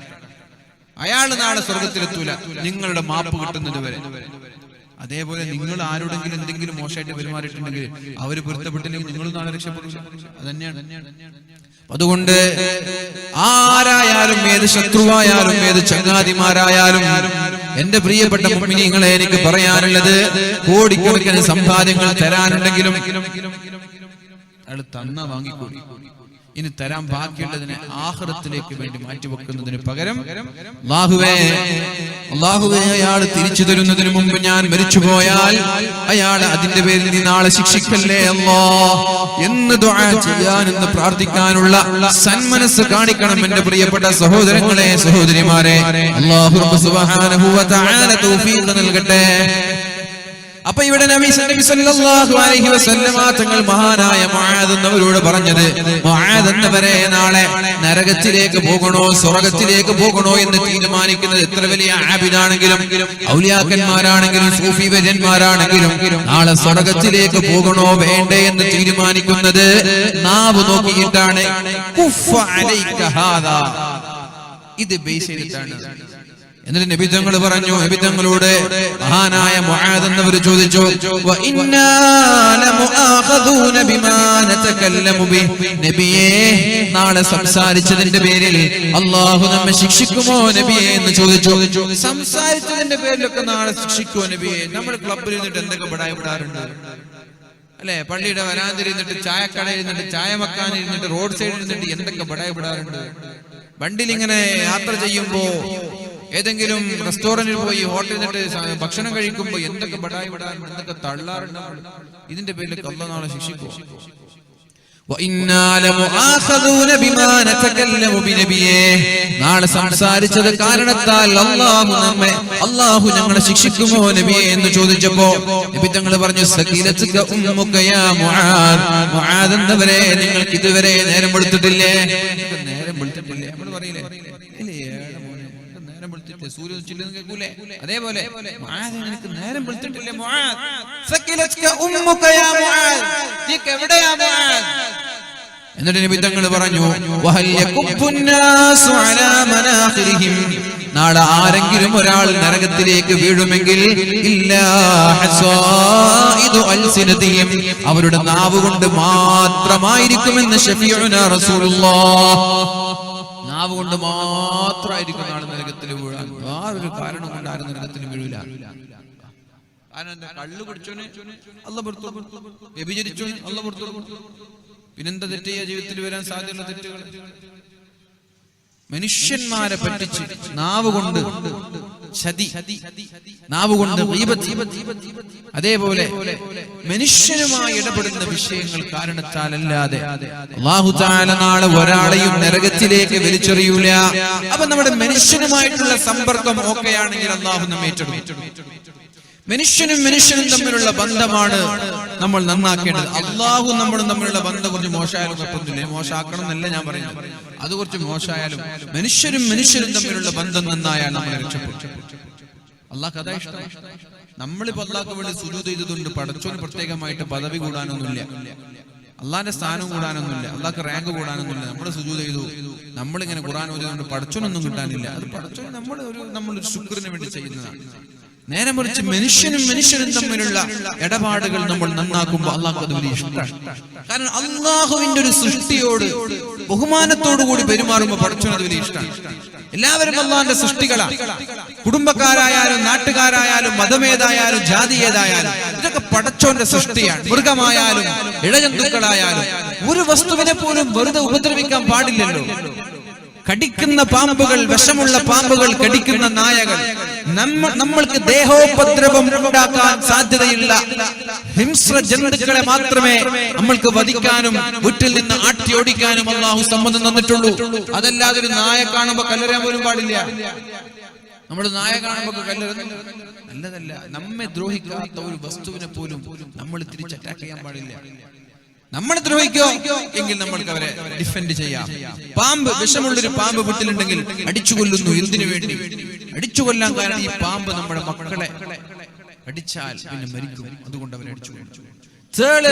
Speaker 1: അയാള് നാളെ സ്വർഗത്തിലെത്തൂല നിങ്ങളുടെ മാപ്പ് കിട്ടുന്നത് വരെ. അതേപോലെ നിങ്ങൾ ആരോടെങ്കിലും എന്തെങ്കിലും മോശമായിട്ട് പെരുമാറിയിട്ടുണ്ടെങ്കിൽ അവര് പൊരുത്തപ്പെട്ടില്ലെങ്കിൽ നിങ്ങൾ നാളെ രക്ഷപ്പെടില്ല. അത് തന്നെയാണ്. അതുകൊണ്ട് ആരായാലും, ഏത് ശത്രുവായാലും, ഏത് ചങ്ങാതിമാരായാലും, എന്റെ പ്രിയപ്പെട്ട മുഅ്മിനീങ്ങളെ എനിക്ക് പറയാനുള്ളത്, കോടിക്കണക്കിന് സമ്പാദ്യങ്ങൾ തരാനുണ്ടെങ്കിലും അയാൾ തന്ന വാങ്ങിക്കൂടി. ഇനി തരാൻ ബാക്കിയുള്ളതിനെ ആഖിറത്തിലേക്ക് വേണ്ടി മാറ്റിവെക്കുന്നതിന് പകരം അല്ലാഹുവേ അയാൾ തിരിച്ചു തരുന്നതിന് മുമ്പ് ഞാൻ മരിച്ചുപോയാൽ അയാൾ അതിന്റെ പേരിൽ നീ നാളെ ശിക്ഷിക്കല്ലേ അല്ലാഹ് എന്ന് ദുആ ചെയ്യാൻ, എന്ന് പ്രാർത്ഥിക്കാനുള്ള സന്മനസ് കാണിക്കണം എന്റെ പ്രിയപ്പെട്ട സഹോദരങ്ങളെ, സഹോദരിമാരെ. അല്ലാഹു സുബ്ഹാനഹു വ തആല തൗഫീഖ് നൽകട്ടെ. അപ്പൊ ഇവിടെ നബി സല്ലല്ലാഹു അലൈഹി വസല്ലമ തങ്ങൾ മഹാനായ മുആദ് എന്നവരോട് പറഞ്ഞത്, മുആദ് എന്നവരെ നാളെ നരകത്തിലേക്ക് പോകണോ സ്വർഗ്ഗത്തിലേക്ക് പോകണോ എന്ന് തീരുമാനിക്കുന്നത് എത്ര വലിയ ആബിദാണെങ്കിലും, ഔലിയാക്കന്മാരാണെങ്കിലും, സൂഫി വര്യന്മാരാണെങ്കിലും, നാളെ സ്വർഗ്ഗത്തിലേക്ക് പോകണോ വേണ്ടേ എന്ന് തീരുമാനിക്കുന്നത് നാവ് നോക്കിയിട്ടാണ്. കുഫ അലൈക ഹാദാ, ഇത് ബേസ് ചെയ്തിട്ടാണ്. എന്നിട്ട് നബി തങ്ങൾ പറഞ്ഞു, നബി തങ്ങളോട് മഹാനായ മുആദ് എന്നവർ ചോദിച്ചു, വ ഇന്നാ ലമുആഖദൂന ബിമാ നതകല്ലമു ബിഹി, നബിയേ നാളെ സംസാരിച്ചതിന്റെ പേരിൽ അല്ലാഹു നമ്മെ ശിക്ഷിക്കുമോ നബിയേ എന്ന് ചോദിച്ചു. സംസാരിച്ചതിന്റെ പേരിലൊക്കെ നാളെ ശിക്ഷിക്കുമോ നബിയേ? നമ്മൾ ക്ലബ്ബിൽ ഇരുന്നിട്ട് എന്തൊക്കെ വിടാറുണ്ട് അല്ലെ? പള്ളിയുടെ വരാന്തിൽ ഇരുന്നിട്ട്, ചായക്കടയിൽ ഇരുന്നിട്ട്, ചായ മക്കാൻ ഇരുന്നിട്ട്, റോഡ് സൈഡിൽ ഇരുന്നിട്ട് എന്തൊക്കെ വിടാറുണ്ട്. വണ്ടിയിൽ ഇങ്ങനെ യാത്ര ചെയ്യുമ്പോ, ഏതെങ്കിലും റെസ്റ്റോറന്റിൽ പോയി, ഹോട്ടലിൽ നിന്നിട്ട് ഭക്ഷണം കഴിക്കുമ്പോ എന്തൊക്കെ വിടാറുണ്ട്, എന്തൊക്കെ തള്ളാറുണ്ട്. ഇതിന്റെ പേരിൽ അല്ലാഹു നാളെ ശിക്ഷിക്കും. നാളെ സംസാരിച്ചത് കാരണത്താൽ അല്ലാഹു ഞങ്ങളെ ശിക്ഷിക്കുമോ നബിയെ എന്ന് ചോദിച്ചപ്പോ നബി തങ്ങൾ പറഞ്ഞു, സകീലത്തുക ഉമ്മുക യാ മുആദ്, മുആദ് എന്നവരെ നിങ്ങൾക്ക് ഇതുവരെ നേരം വെളുത്തിട്ടില്ലേ? നേരം വെളുത്തിട്ടില്ലേ നമ്മൾ പറയില്ലേ? സൂര്യൻ ഉദിച്ചില്ലെന്ന് കേൾക്കൂലേ? അതേപോലെ നിനക്ക് നേരം വെളുത്തിട്ടില്ലേ മുആദ്? സകീലത്തുക ഉമ്മുക യാ മുആദ്, നീക്ക് എവിടെയാ മുആദ്? എന്നിട്ട് നബി തങ്ങൾ പറഞ്ഞു, വഹൽ യകുബ്ബുന്നാസു അലാ മനാഖിരിഹിം, നാളെ ആരെങ്കിലും ഒരാൾ നരകത്തിലേക്ക് വീഴുമെങ്കിൽ ഇല്ലാ ഹസായിദു അൽസിനതിഹിം, അവരുടെ നാവ് കൊണ്ട് മാത്രമായിരിക്കുമെന്ന് ശഫീഉനാ റസൂലുള്ളാഹ്. നാവ് കൊണ്ട് മാത്രമായിരിക്കും നാളെ നരകത്തിൽ വീഴാൻ. വേറൊരു കാരണം കൊണ്ട് ആരും നരകത്തിൽ വീഴില്ല. കള്ളു കുടിച്ചോന് അല്ലാഹു പുറത്തു, വ്യഭിചരിച്ചോന് അല്ലാഹു പുറത്തു. പിന്നെന്താ തെറ്റ് ചെയ്യാ ജീവിതത്തിൽ വരാൻ സാധ്യതയുള്ള തെറ്റുകൾ? മനുഷ്യന്മാരെ പറ്റിച്ച് നാവ് കൊണ്ട് ചതി, നാവ് കൊണ്ട് ഗീബത്ത്, അതേപോലെ മനുഷ്യനുമായി ഇടപെടുന്ന വിഷയങ്ങൾ കാരണത്താലല്ലാതെ അല്ലാഹു തആല നാളെ ഒരാളെയും നരകത്തിലേക്ക് വലിച്ചെറിയൂല. അപ്പൊ നമ്മുടെ മനുഷ്യനുമായിട്ടുള്ള സമ്പർക്കം ഓക്കെയാണെങ്കിൽ അല്ലാഹു നമ്മെ ഏറ്റെടുക്കും. മനുഷ്യനും തമ്മിലുള്ള ബന്ധമാണ് നമ്മൾ നന്നാക്കേണ്ടത്. അല്ലാഹു നമ്മളും തമ്മിലുള്ള ബന്ധം കുറച്ച് മോശമായാലും കുഴപ്പമൊന്നുമില്ല, മോശമാക്കണം എന്നല്ല ഞാൻ പറയുന്നത്. അത് കുറച്ച് മോശമായാലും മനുഷ്യരും തമ്മിലുള്ള ബന്ധം നന്നായാൽ നമ്മൾ രക്ഷപ്പെടും. അല്ലാഹു അതാ ഇഷ്ടം. നമ്മളിപ്പോ അല്ലാഹുക്ക് വേണ്ടി സുജൂദ് ചെയ്തതുകൊണ്ട് പടച്ചോന് പ്രത്യേകമായിട്ട് പദവി കൂടാനൊന്നുമില്ല, അള്ളാന്റെ സ്ഥാനം കൂടാനൊന്നുമില്ല, അള്ളാഹ്ക്ക് റാങ്ക് കൂടാനൊന്നുമില്ല. നമ്മൾ സുജൂദ് ചെയ്തു, നമ്മളിങ്ങനെ ഖുർആൻ ഓതിയതുകൊണ്ട് പടച്ചോനൊന്നും കിട്ടാനില്ല. അത് പടച്ചോൻ നമ്മളൊരു ശുക്രിന് വേണ്ടി ചെയ്യുന്നതാണ്. നേരെ മറിച്ച് മനുഷ്യനും തമ്മിലുള്ള ഇടപാടുകൾ നമ്മൾ നന്നാക്കുമ്പോൾ അള്ളാഹ്ക്ക് അത് വലിയ ഇഷ്ടമാണ്. കാരണം അള്ളാഹുവിന്റെ ഒരു സൃഷ്ടിയോട് ബഹുമാനത്തോടു കൂടി പെരുമാറുമ്പോൾ പടച്ചോന് അത് വലിയ ഇഷ്ടമാണ്. എല്ലാവരും അള്ളാഹുവിന്റെ സൃഷ്ടികളാണ്. കുടുംബക്കാരായാലും നാട്ടുകാരായാലും മതമേതായാലും ജാതി ഏതായാലും ഇതൊക്കെ പടച്ചോന്റെ സൃഷ്ടിയാണ്. മൃഗമായാലും ഇഴജന്തുക്കളായാലും ഒരു വസ്തുവിനെ പോലും വെറുതെ ഉപദ്രവിക്കാൻ പാടില്ലല്ലോ. കടിക്കുന്ന പാമ്പുകൾ, വിഷമുള്ള പാമ്പുകൾ, കടിക്കുന്ന നായകൾ, നമ്മൾക്ക് ദേഹോപദ്രവം ഉണ്ടാക്കാൻ സാധ്യതയുള്ള ഹിംസ്ര ജന്തുക്കളെ മാത്രമേ നമ്മൾക്ക് വധിക്കാനും വീട്ടിൽ നിന്ന് ആട്ടി ഓടിക്കാനും അല്ലാഹു സമ്മതം തന്നിട്ടുള്ളൂ. അതല്ലാതെ ഒരു നായ കാണുമ്പോ കല്ലെറിയാൻ പോലും പാടില്ല. നമ്മൾ നായ കാണുമ്പോ നല്ലതല്ല. നമ്മെ ദ്രോഹിക്കാത്ത ഒരു വസ്തുവിനെ പോലും നമ്മൾ തിരിച്ച് അറ്റാക്ക് ചെയ്യാൻ പാടില്ല. നമ്മൾ ദ്രോഹിക്കോ എങ്കിൽ നമ്മൾക്ക് അവരെ ഡിഫെൻഡ് ചെയ്യാം. പാമ്പ്, വിഷമുള്ളൊരു പാമ്പ് വീട്ടിലുണ്ടെങ്കിൽ അടിച്ചുകൊല്ലുന്നു. എന്തിനു വേണ്ടി അടിച്ചുകൊല്ലാൻ? കാരണം ഈ പാമ്പ് നമ്മുടെ മക്കളെ കടിച്ചാൽ പിന്നെ മരിക്കും, അതുകൊണ്ട് അവരെ അടിച്ചു. തേള്,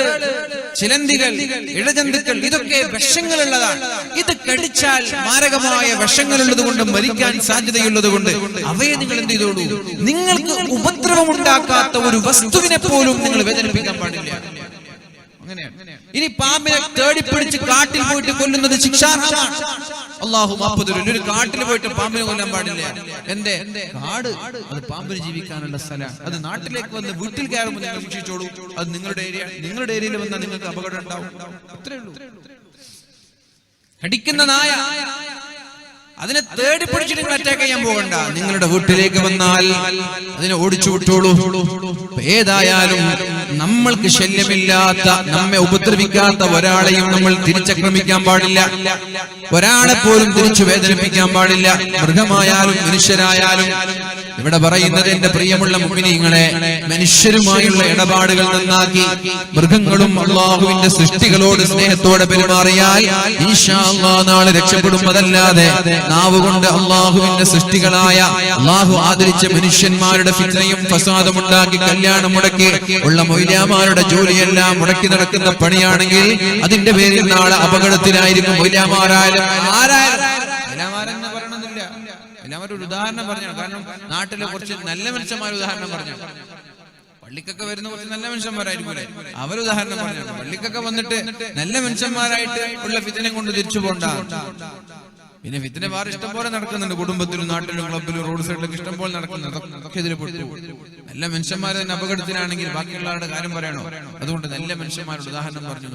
Speaker 1: ചിലന്തികൾ, ഇഴജന്തുക്കൾ, ഇതൊക്കെ വിഷങ്ങളുള്ളതാണ്. ഇത് കടിച്ചാൽ മാരകമായ വിഷങ്ങളുള്ളത് കൊണ്ട് മരിക്കാൻ സാധ്യതയുള്ളത് കൊണ്ട് അവയെ നിങ്ങൾ എന്ത് ചെയ്തോളൂ? നിങ്ങൾക്ക് ഉപദ്രവമുണ്ടാക്കാത്ത ഒരു വസ്തുവിനെ പോലും നിങ്ങൾ വേദനിപ്പിക്കാൻ പാടില്ല. ഇനി പാമ്പിനെ തേടിപ്പിടിച്ച് കാട്ടിൽ പോയിട്ട് കൊല്ലുന്നത് ശിക്ഷാർഹമാണ്. അല്ലാഹു മാപ്പ് തരും. ഒരു കാട്ടിൽ പോയിട്ട് പാമ്പിനെ കൊല്ലാൻ പാടില്ല. എന്തേ? കാട് അത് പാമ്പിന് ജീവിക്കാനുള്ള സ്ഥലമാണ്. അത് നാട്ടിലേക്ക് വന്ന് വീട്ടിൽ കയറുമ്പോൾ നിങ്ങൾ ശിക്ഷിച്ചോളൂ. അത് നിങ്ങളുടെ ഏരിയ. നിങ്ങളുടെ ഏരിയയിൽ വന്നാൽ നിങ്ങൾക്ക് അപകടം ഉണ്ടാവും. അത്രേ ഉള്ളൂ. കടിക്കുന്ന നായ, അതിനെ തേടി പിടിച്ചിട്ട് നിങ്ങൾ അറ്റാക്ക് ചെയ്യാൻ പോകണ്ട. നിങ്ങളുടെ വീട്ടിലേക്ക് വന്നാൽ അതിനെ ഓടിച്ചു വിട്ടോളൂ. ഏതായാലും നമ്മൾക്ക് ശല്യമില്ലാത്ത, നമ്മെ ഉപദ്രവിക്കാത്ത ഒരാളെയും നമ്മൾ തിരിച്ചക്രമിക്കാൻ പാടില്ല. ഒരാളെ പോലും തിരിച്ചു വേദനിപ്പിക്കാൻ പാടില്ല. മൃഗമായാലും മനുഷ്യരായാലും. ഇവിടെ പറയുന്നത് എന്റെ പ്രിയമുള്ള മുഅ്മിനീങ്ങളെ, മനുഷ്യരുമായുള്ള ഇടപാടുകൾ നന്നാക്കി മൃഗങ്ങളും അല്ലാഹുവിന്റെ സൃഷ്ടികളോട് സ്നേഹത്തോടെ പെരുമാറിയാൽ ഇൻഷാ അല്ലാഹ് നാളെ രക്ഷപ്പെടും. അതല്ലാതെ നാവ് കൊണ്ട് അല്ലാഹുവിന്റെ സൃഷ്ടികളായ അല്ലാഹു ആദരിച്ച മനുഷ്യന്മാരുടെ ഫിത്നയും ഫസാദും ഉണ്ടാക്കി കല്യാണം മുടക്കി ഉള്ള മൗലിയാമാരുടെ ജോലിയെല്ലാം മുടക്കി നടക്കുന്ന പണിയാണെങ്കിൽ അതിന്റെ പേരിൽ നാളെ അപകടത്തിലായിരിക്കും. മൗലിയാമാരായാലും ആരായാലും. മൗലിയാമാരെന്ന് പറയണമെന്നില്ല, എല്ലാവരും ഉദാഹരണം പറഞ്ഞു. കാരണം നാട്ടിലെ കുറച്ച് നല്ല മനുഷ്യന്മാർ ഉദാഹരണം പറഞ്ഞു. പള്ളിക്കൊക്കെ വരുന്ന കുറച്ച് നല്ല മനുഷ്യന്മാരായിരിക്കും, അവരുദാഹരണം പറഞ്ഞു. പള്ളിക്കൊക്കെ വന്നിട്ട് നല്ല മനുഷ്യന്മാരായിട്ട് ഉള്ള ഫിത്ന കൊണ്ട് തിരിച്ചു പോണ്ട. പിന്നെ ഫിത്ന വേറെ ഇഷ്ടം പോലെ നടക്കുന്നുണ്ട്. കുടുംബത്തിലും നാട്ടിലും ക്ലബിലും റോഡ് സൈഡിലൊക്കെ ഇഷ്ടം പോലെ നടക്കുന്നുണ്ട്. അതൊക്കെ ഇതിൽ പെട്ടു. നല്ല മനുഷ്യന്മാർ തന്നെ അപകടത്തിലാണെങ്കിൽ ബാക്കിയുള്ളവരുടെ കാര്യം പറയണോ? അതുകൊണ്ട് നല്ല മനുഷ്യന്മാരുടെ ഉദാഹരണം പറഞ്ഞു.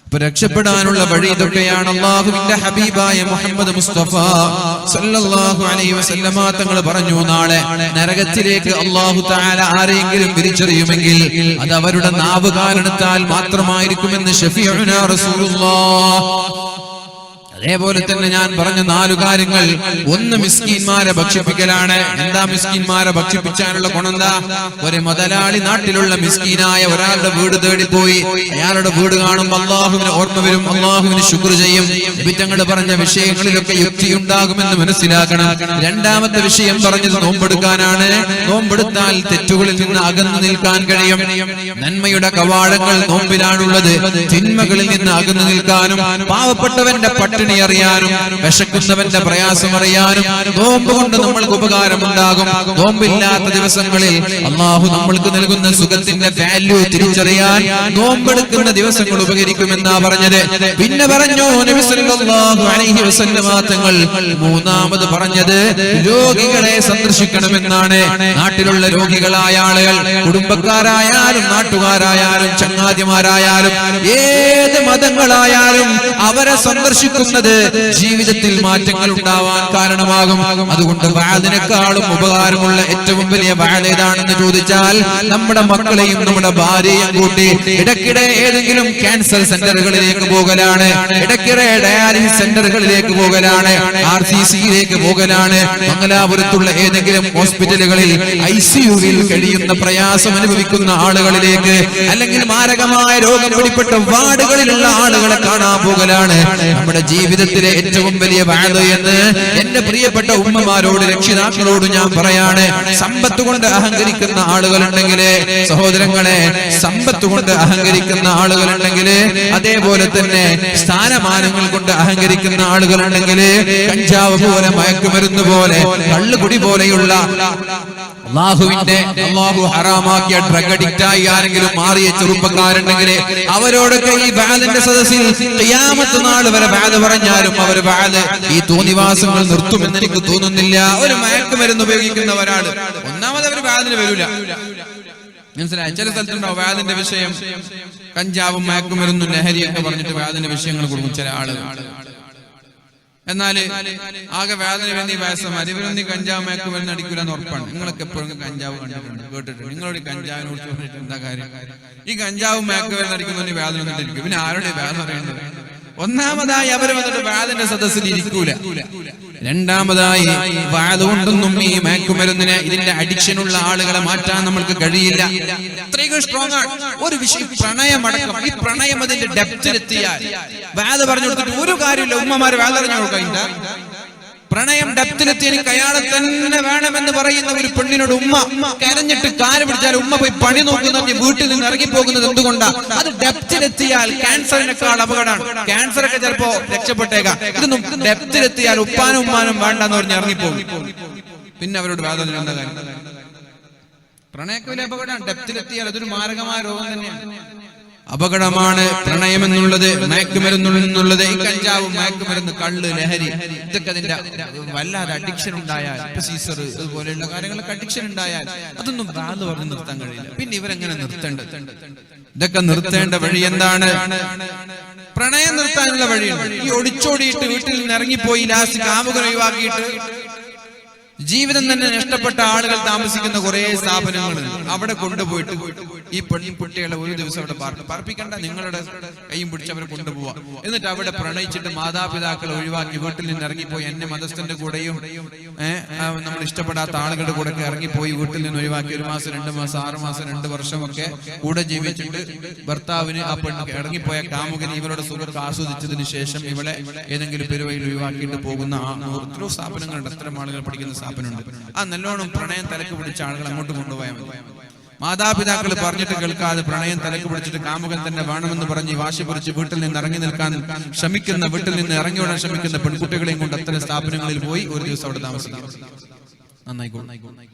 Speaker 1: അപ്പൊ രക്ഷപ്പെടാനുള്ള വഴി ഇതൊക്കെയാണ്. അല്ലാഹുവിന്റെ ഹബീബായ മുഹമ്മദ് മുസ്തഫ സല്ലല്ലാഹു അലൈഹി വസല്ലമ തങ്ങൾ പറഞ്ഞു, നാളെ നരകത്തിലേക്ക് അല്ലാഹു തആല ആരെങ്കിലും തിരിച്ചറിയുമെങ്കിൽ അത് അവരുടെ നാവ് കാരണത്താൽ മാത്രമായിരിക്കുമെന്ന് ശഫീഉനാ റസൂലുള്ളാഹ്. അതേപോലെ തന്നെ ഞാൻ പറഞ്ഞ 4 കാര്യങ്ങൾ. ഒന്ന്, മിസ്കീന്മാരെ ഭക്ഷിപ്പിക്കലാണ്. എന്താ മിസ്കീന്മാരെ ഭക്ഷിപ്പിച്ചാനുള്ള ഗുണമെന്താ? ഒരു മുതലാളി നാട്ടിലുള്ള മിസ്കീനായ ഒരാളുടെ വീട് തേടിപ്പോയി. അയാളുടെ വീട് കാണുമ്പോൾ അല്ലാഹുവിന് ഓർമ്മ വരും, അല്ലാഹുവിന് ശുക്ർ ചെയ്യും. നബിതങ്ങൾ പറഞ്ഞ വിഷയങ്ങളിലൊക്കെ യുക്തിയുണ്ടാകുമെന്ന് മനസ്സിലാക്കണം. രണ്ടാമത്തെ വിഷയം പറഞ്ഞത് നോമ്പെടുക്കാനാണ്. നോമ്പെടുത്താൽ തെറ്റുകളിൽ നിന്ന് അകന്നു നിൽക്കാൻ കഴിയും. നന്മയുടെ കവാടങ്ങൾ നോമ്പിലാണുള്ളത്. തിന്മകളിൽ നിന്ന് അകന്നു നിൽക്കാനും പാവപ്പെട്ടവന്റെ പട്ടിണി അറിയാനും വിശക്കുന്നവന്റെ പ്രയാസം അറിയാനും നോമ്പ് കൊണ്ട് നമ്മൾക്ക് ഉപകാരമുണ്ടാകും. നോമ്പില്ലാത്ത ദിവസങ്ങളിൽ അല്ലാഹു നമ്മൾക്ക് നൽകുന്ന സുഖത്തിന്റെ വാല്യൂ തിരിച്ചറിയാൻ നോമ്പെടുക്കുന്ന ദിവസങ്ങൾ ഉപകരിക്കുമെന്നാ പറഞ്ഞത്. പിന്നെ പറഞ്ഞു നബി സല്ലല്ലാഹു അലൈഹി വസല്ലമ തങ്ങൾ മൂന്നാമത് പറഞ്ഞത് രോഗികളെ സന്ദർശിക്കണമെന്നാണ്. നാട്ടിലുള്ള രോഗികളായ ആളുകൾ, കുടുംബക്കാരായാലും നാട്ടുകാരായാലും ചങ്ങാതിമാരായാലും ഏത് മതങ്ങളായാലും അവരെ സന്ദർശിക്കുന്ന ജീവിതത്തിൽ മാറ്റങ്ങൾ ഉണ്ടാവാൻ കാരണമാകും. അതുകൊണ്ട് വഅദിനേക്കാളും ഉപകാരമുള്ള ഏറ്റവും വലിയ വഅദ് ഏതാണെന്ന് ചോദിച്ചാൽ നമ്മുടെ മക്കളെയും നമ്മുടെ ഭാര്യയെയും കൂട്ടി ഇടയ്ക്കിടെ ഏതെങ്കിലും ക്യാൻസർ സെന്ററുകളിലേക്ക് പോകലാണ്, ഇടയ്ക്കിടെ ഡയാലിസിസ് സെന്ററുകളിലേക്ക് പോകലാണ്, RCCയിലേക്ക് പോകലാണ്, മംഗലാപുരത്തുള്ള ഏതെങ്കിലും ഹോസ്പിറ്റലുകളിൽ ICUവിൽ കഴിയുന്ന പ്രയാസം അനുഭവിക്കുന്ന ആളുകളിലേക്ക്, അല്ലെങ്കിൽ മാരകമായ രോഗം പിടിപ്പെട്ട വാർഡുകളിലുള്ള ആളുകളെ കാണാൻ പോകലാണ്. നമ്മുടെ ജീവിതത്തിലെ ഏറ്റവും വലിയ വഅദ് എന്ന് എന്റെ പ്രിയപ്പെട്ട ഉമ്മമാരോട്, രക്ഷിതാക്കളോട് ഞാൻ പറയാണ്. സമ്പത്ത് കൊണ്ട് അഹങ്കരിക്കുന്ന ആളുകളുണ്ടെങ്കിൽ, സഹോദരങ്ങളെ, സമ്പത്ത് കൊണ്ട് അഹങ്കരിക്കുന്ന ആളുകളുണ്ടെങ്കിൽ, അതേപോലെ തന്നെ സ്ഥാനമാനങ്ങൾ കൊണ്ട് അഹങ്കരിക്കുന്ന ആളുകളുണ്ടെങ്കിൽ, കഞ്ചാവ് പോലെ, മയക്കുമരുന്ന് പോലെ, കള്ളുകുടി പോലെയുള്ള അല്ലാഹു ഹറാമാക്കിയ ഡ്രഗ് അഡിക്റ്റായി ആരെങ്കിലും മാറിയ ചെറുപ്പക്കാരുണ്ടെങ്കിൽ അവരോടൊക്കെ ഈ വഅദിന്റെ സദസ്സിൽ ഖിയാമത്ത് നാൾ വരെ വഅദ് പറഞ്ഞാലും അവർ വഅദ് ഈ തോന്നിവാസങ്ങൾ നിർത്തുമെന്ന് എനിക്ക് തോന്നുന്നില്ല. ഒരു മയക്കുമരുന്ന് ഉപയോഗിക്കുന്ന ഒരാൾ ഒന്നാമത് അവർ വഅദിന് വരൂല. മനസ്സിലായി? ചില സ്ഥലത്തുണ്ടാവും വഅദിന്റെ വിഷയം കഞ്ചാവും മയക്കുമരുന്നും ലഹരിയൊക്കെ പറഞ്ഞിട്ട് വഅദിന്റെ വിഷയങ്ങൾ കൊടുക്കും ചില ആളുകൾ. എന്നാല് ആകെ വേദന വേണ്ടി വയസ്സന്മാർ ഇവരൊന്നും കഞ്ചാവ് മയക്കുമരുന്ന് അടിക്കൂലെന്ന് ഉറപ്പാണ്. നിങ്ങളൊക്കെ എപ്പോഴും കഞ്ചാവ് കണ്ടിട്ടുണ്ട്, കേട്ടിട്ടുണ്ട്. നിങ്ങളോട് കഞ്ചാവിനെ കുറിച്ച് പറഞ്ഞിട്ട് എന്താ കാര്യം? ഈ കഞ്ചാവും മയക്കുമരുന്ന് അടിക്കുന്നതിന് വേദന ഒന്നും ഇരിക്കും. പിന്നെ ആരുടെ വേദന അറിയേണ്ടത്? ഒന്നാമതായി അവർ വന്നിട്ട് വഅദിന്റെ സദസ്സിൽ ഇരിക്കൂല. രണ്ടാമതായി വഅദ് കൊണ്ടൊന്നും ഈ മയക്കുമരുന്നിനെ, ഇതിന്റെ അഡിക്ഷനുള്ള ആളുകളെ മാറ്റാൻ നമ്മൾക്ക് കഴിയില്ല. അത്രയും സ്ട്രോങ് ആണ് ഒരു വിഷയം. പ്രണയമടക്കം, ഈ പ്രണയം അതിന്റെ ഡെപ്തിലെത്തിയാൽ വഅദ് പറഞ്ഞു കൊടുത്തിട്ട് ഒരു കാര്യമില്ല. ഉമ്മമാര് വഅദ് അറിഞ്ഞു കൊടുക്കാൻ പ്രണയം ഡെപ്തിലെത്തി എനിക്ക് അയാളെ തന്നെ വേണമെന്ന് പറയുന്ന ഒരു പെണ്ണിനോട് ഉമ്മ കരഞ്ഞിട്ട് കാല് പിടിച്ചാൽ ഉമ്മ പോയി പണി നോക്കുന്ന വീട്ടിൽ നിന്ന് ഇറങ്ങിപ്പോകുന്നത് എന്തുകൊണ്ടാണ്? അത് ഡെപ്തിലെത്തിയാൽ ക്യാൻസറിനേക്കാൾ അപകടമാണ്. ക്യാൻസർ ഒക്കെ ചിലപ്പോ രക്ഷപ്പെട്ടേക്കാം. ഇതൊന്നും ഡെപ്തിലെത്തിയാൽ ഉപ്പാനും ഉമ്മാനും വേണ്ടെന്ന് പറഞ്ഞ് ഇറങ്ങിപ്പോകും. പിന്നെ അവരോട് വേദന എന്താ കാര്യം? പ്രണയൊക്കെ വലിയ അപകടമാണ്. ഡെപ്തിലെത്തിയാൽ അതൊരു മാരകമായ രോഗം തന്നെയാണ്. അപകടമാണ് പ്രണയം എന്നുള്ളത്, മയക്കുമരുന്നുള്ളത്. ഈ കഞ്ചാവ്, മയക്കുമരുന്ന്, കള്ള്, ലഹരി, ഇതൊക്കെ അതിന്റെ വല്ലാതെ അഡിക്ഷൻ ഉണ്ടായാൽ, സീസർ ഇതുപോലെയുള്ള കാര്യങ്ങളൊക്കെ അഡിക്ഷൻ ഉണ്ടായാൽ അതൊന്നും പ്രാന്ന് പറഞ്ഞ് നിർത്താൻ കഴിയില്ല. പിന്നെ ഇവരെങ്ങനെ നിർത്തേണ്ടത്? ഇതൊക്കെ നിർത്തേണ്ട വഴി എന്താണ്? പ്രണയം നിർത്താനുള്ള വഴിയുണ്ട്. ഈ ഒളിച്ചോടിയിട്ട് വീട്ടിൽ നിന്ന് ഇറങ്ങിപ്പോയി ലാസ്റ്റ് കാമുകനെ ഒഴിവാക്കിയിട്ട് ജീവിതം തന്നെ നഷ്ടപ്പെട്ട ആളുകൾ താമസിക്കുന്ന കുറെ സ്ഥാപനങ്ങളുണ്ട്. അവിടെ കൊണ്ടുപോയിട്ട് ഈ പെൺകുട്ടികളെ ഒരു ദിവസം അവിടെ പാർപ്പിക്കണ്ട, നിങ്ങളുടെ കൈയും പിടിച്ച് അവരെ കൊണ്ടുപോവാ. എന്നിട്ട് അവിടെ പ്രണയിച്ചിട്ട് മാതാപിതാക്കളെ ഒഴിവാക്കി വീട്ടിൽ നിന്ന് ഇറങ്ങിപ്പോയി എന്നെ മതസ്ഥന്റെ കൂടെയും നമ്മൾ ഇഷ്ടപ്പെടാത്ത ആളുകളുടെ കൂടെ ഒക്കെ ഇറങ്ങിപ്പോയി വീട്ടിൽ നിന്ന് ഒഴിവാക്കി 1 മാസം 2 മാസം 6 മാസം 2 വർഷമൊക്കെ കൂടെ ജീവിച്ചിട്ട് ഭർത്താവിന് ആ പെണ്ണ് ഇറങ്ങിപ്പോയ കാമുകന് ഇവരുടെ സുഖം ആസ്വദിച്ചതിന് ശേഷം ഇവളെ ഏതെങ്കിലും പെരുവയിൽ ഒഴിവാക്കിയിട്ട് പോകുന്ന എത്രയോ സ്ഥാപനങ്ങളുണ്ട്. അത്തരം ആളുകൾ പഠിക്കുന്ന സ്ഥാപനമുണ്ട്. ആ നല്ലോണം പ്രണയം തലക്ക് പിടിച്ച ആളുകൾ അങ്ങോട്ട് കൊണ്ടുപോയാൽ മതി. മാതാപിതാക്കൾ പറഞ്ഞിട്ട് കേൾക്കാതെ പ്രണയം തലക്ക് പിടിച്ചിട്ട് കാമുകൻ തന്നെ വേണമെന്ന് പറഞ്ഞ് വാശി പറിച്ച് വീട്ടിൽ നിന്ന് ഇറങ്ങി നിൽക്കാൻ ശ്രമിക്കുന്ന, വീട്ടിൽ നിന്ന് ഇറങ്ങി വിടാൻ ശ്രമിക്കുന്ന പെൺകുട്ടികളെയും കൊണ്ട് അത്തരം സ്ഥാപനങ്ങളിൽ പോയി ഒരു ദിവസം അവിടെ താമസിക്കും. നന്നായിക്കോട്ടെ.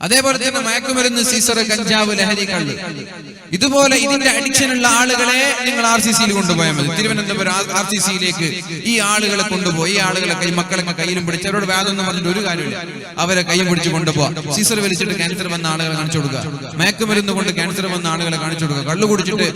Speaker 1: അതേപോലെ തന്നെ മയക്കുമരുന്ന്, സീസർ, കഞ്ചാവ്, ലഹരി, കള്ള്, ഇതുപോലെ ഇതിന്റെ അഡിക്ഷൻ ഉള്ള ആളുകളെ നിങ്ങൾ RCCയിൽ കൊണ്ടുപോയാൽ മതി. തിരുവനന്തപുരം RCCയിലേക്ക് ഈ ആളുകളെ കൊണ്ടുപോയി, ഈ ആളുകളെ മക്കളൊക്കെ കയ്യിലും പിടിച്ച് അവരോട് വേദമൊന്നും പറഞ്ഞിട്ട് ഒരു കാര്യമില്ല, അവരെ കൈയും പിടിച്ച് കൊണ്ടുപോകാം. സീസർ വലിച്ചിട്ട് ക്യാൻസർ വന്ന ആളുകളെ കാണിച്ചു കൊടുക്കുക, മയക്കുമരുന്ന് കൊണ്ട് ക്യാൻസർ വന്ന ആളുകളെ കാണിച്ചു കൊടുക്കുക, കള്ളു കുടിച്ചിട്ട്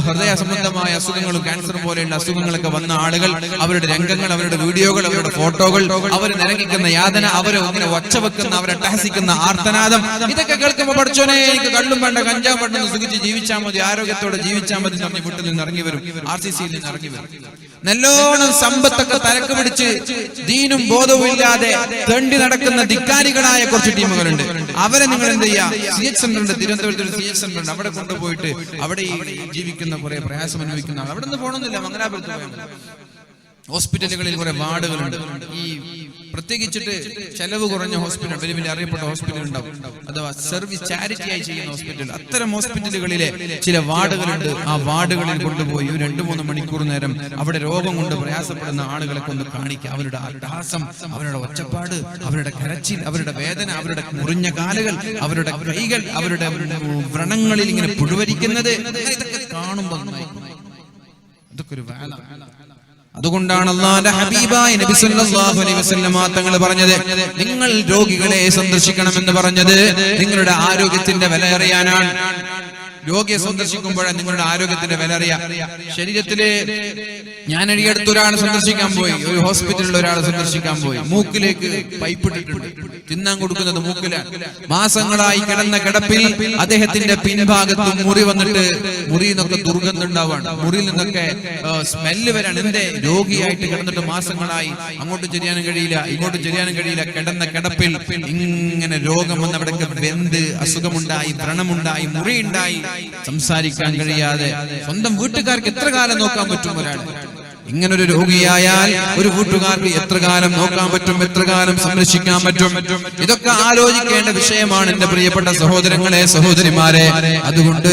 Speaker 1: ഹൃദയ സംബന്ധമായ അസുഖങ്ങളും ക്യാൻസർ പോലെയുള്ള അസുഖങ്ങളൊക്കെ വന്ന ആളുകൾ, അവരുടെ രംഗങ്ങൾ, അവരുടെ വീഡിയോകൾ, അവരുടെ ഫോട്ടോകൾ, അവർ നിരങ്ങിക്കുന്ന യാതന, അവരെ അങ്ങനെ ഒച്ച വെക്കുന്ന, അവരെ ടഹസിക്കുന്ന ആർത്തനാദം, ഇതൊക്കെ കേൾക്കുമ്പോൾ പഠിച്ചോനെ എനിക്ക് കള്ളും വേണ്ട കഞ്ചാവും വേണ്ടെന്ന് സുഖിച്ച് ജീവിച്ചാൽ മതി, ആരോഗ്യത്തോടെ ജീവിച്ചാൽ മതി എന്ന് വീട്ടിൽ നിന്ന് ഇറങ്ങി വരും, RCCയിൽ നിന്ന് ഇറങ്ങി വരും. നല്ലോണം സമ്പത്തൊക്കെ തലക്ക് പിടിച്ച് ദീനും ബോധവും ഇല്ലാതെ തെണ്ടി നടക്കുന്ന ധിക്കാരികളായ കുറച്ച് ടീമുകളുണ്ട്. അവരെ നിങ്ങൾ എന്ത് ചെയ്യാ? CH സെന്റർ ഉണ്ട്, തിരുവനന്തപുരത്ത് CH സെന്റർ ഉണ്ട്. അവിടെ കൊണ്ടുപോയിട്ട് അവിടെ ജീവിക്കുന്ന കുറെ പ്രയാസം അനുഭവിക്കുന്ന ആൾ അവിടെ നിന്ന് പോകണമെന്നില്ല, മംഗലാപുരത്ത് പോയാൽ ഹോസ്പിറ്റലുകളിൽ കുറെ വാർഡുകളുണ്ട്. ഈ പ്രത്യേകിച്ചിട്ട് ചെലവ് കുറഞ്ഞ ഹോസ്പിറ്റൽ, വലിയ വലിയ അറിയപ്പെട്ട ഹോസ്പിറ്റൽ ഉണ്ടാവും, അഥവാ സർവീസ് ചാരിറ്റി ആയി ചെയ്യുന്ന ഹോസ്പിറ്റൽ. അത്തരം ഹോസ്പിറ്റലുകളിലെ ചില വാർഡുകളുണ്ട്. ആ വാർഡുകളിൽ കൊണ്ടുപോയി 2-3 മണിക്കൂർ നേരം അവിടെ രോഗം കൊണ്ട് പ്രയാസപ്പെടുന്ന ആളുകളെ കൊണ്ട് കാണിക്കുക. അവരുടെ അട്ടഹാസം, അവരുടെ ഒച്ചപ്പാട്, അവരുടെ കരച്ചിൽ, അവരുടെ വേദന, അവരുടെ മുറിഞ്ഞ കാലുകൾ, അവരുടെ കൈകൾ, അവരുടെ വ്രണങ്ങളിൽ ഇങ്ങനെ പുഴുവരിക്കുന്നത്, ഇതൊക്കെ കാണുമ്പോൾ ഇതൊക്കെ ഒരു വേല. അതുകൊണ്ടാണ് അല്ലാഹുവിന്റെ ഹബീബായ നബി സല്ലല്ലാഹു അലൈഹി വസല്ലം തങ്ങൾ പറഞ്ഞത്, നിങ്ങൾ രോഗികളെ സന്ദർശിക്കണമെന്ന് പറഞ്ഞത് നിങ്ങളുടെ ആരോഗ്യത്തിന്റെ വില അറിയാനാണ്. രോഗിയെ സന്ദർശിക്കുമ്പോഴാണ് നിങ്ങളുടെ ആരോഗ്യത്തിന്റെ വില അറിയാം. ശരീരത്തില് ഞാൻ ഈ അടുത്തൊരാളെ സന്ദർശിക്കാൻ പോയി, ഒരു ഹോസ്പിറ്റലിൽ ഒരാളെ സന്ദർശിക്കാൻ പോയി. മൂക്കിലേക്ക് പൈപ്പ് ഇട്ടിട്ടുണ്ട്, തിന്നാൻ കൊടുക്കുന്നത് മൂക്കിലാണ്. മാസങ്ങളായി കിടന്ന കിടപ്പിൽ അദ്ദേഹത്തിന്റെ പിൻഭാഗത്ത് മുറി വന്നിട്ട് മുറിയിൽ നിന്നൊക്കെ ദുർഗന്ധം ഉണ്ടാവാണ്, മുറിയിൽ നിന്നൊക്കെ സ്മെല്ല് വരാണ്. എന്റെ രോഗിയായിട്ട് കിടന്നിട്ട് മാസങ്ങളായി അങ്ങോട്ടും ചെരിയാനും കഴിയില്ല, ഇങ്ങോട്ടും ചെരിയാനും കഴിയില്ല. കിടന്ന കിടപ്പിൽ ഇങ്ങനെ രോഗം വന്ന് അവിടെയൊക്കെ വെന്ത് അസുഖമുണ്ടായി, വ്രണമുണ്ടായി, മുറിയുണ്ടായി, സംസാരിക്കാൻ കഴിയാതെ. സ്വന്തം വീട്ടുകാർക്ക് എത്ര കാലം നോക്കാൻ പറ്റും ഒരാൾ? ഇങ്ങനൊരു രോഗിയായാൽ ഒരു വീട്ടുകാർക്ക് എത്ര കാലം നോക്കാൻ പറ്റും, എത്ര കാലം സംരക്ഷിക്കാൻ പറ്റും? ഇതൊക്കെ ആലോചിക്കേണ്ട വിഷയമാണ് എന്റെ പ്രിയപ്പെട്ട സഹോദരങ്ങളെ, സഹോദരിമാരെ. അതുകൊണ്ട്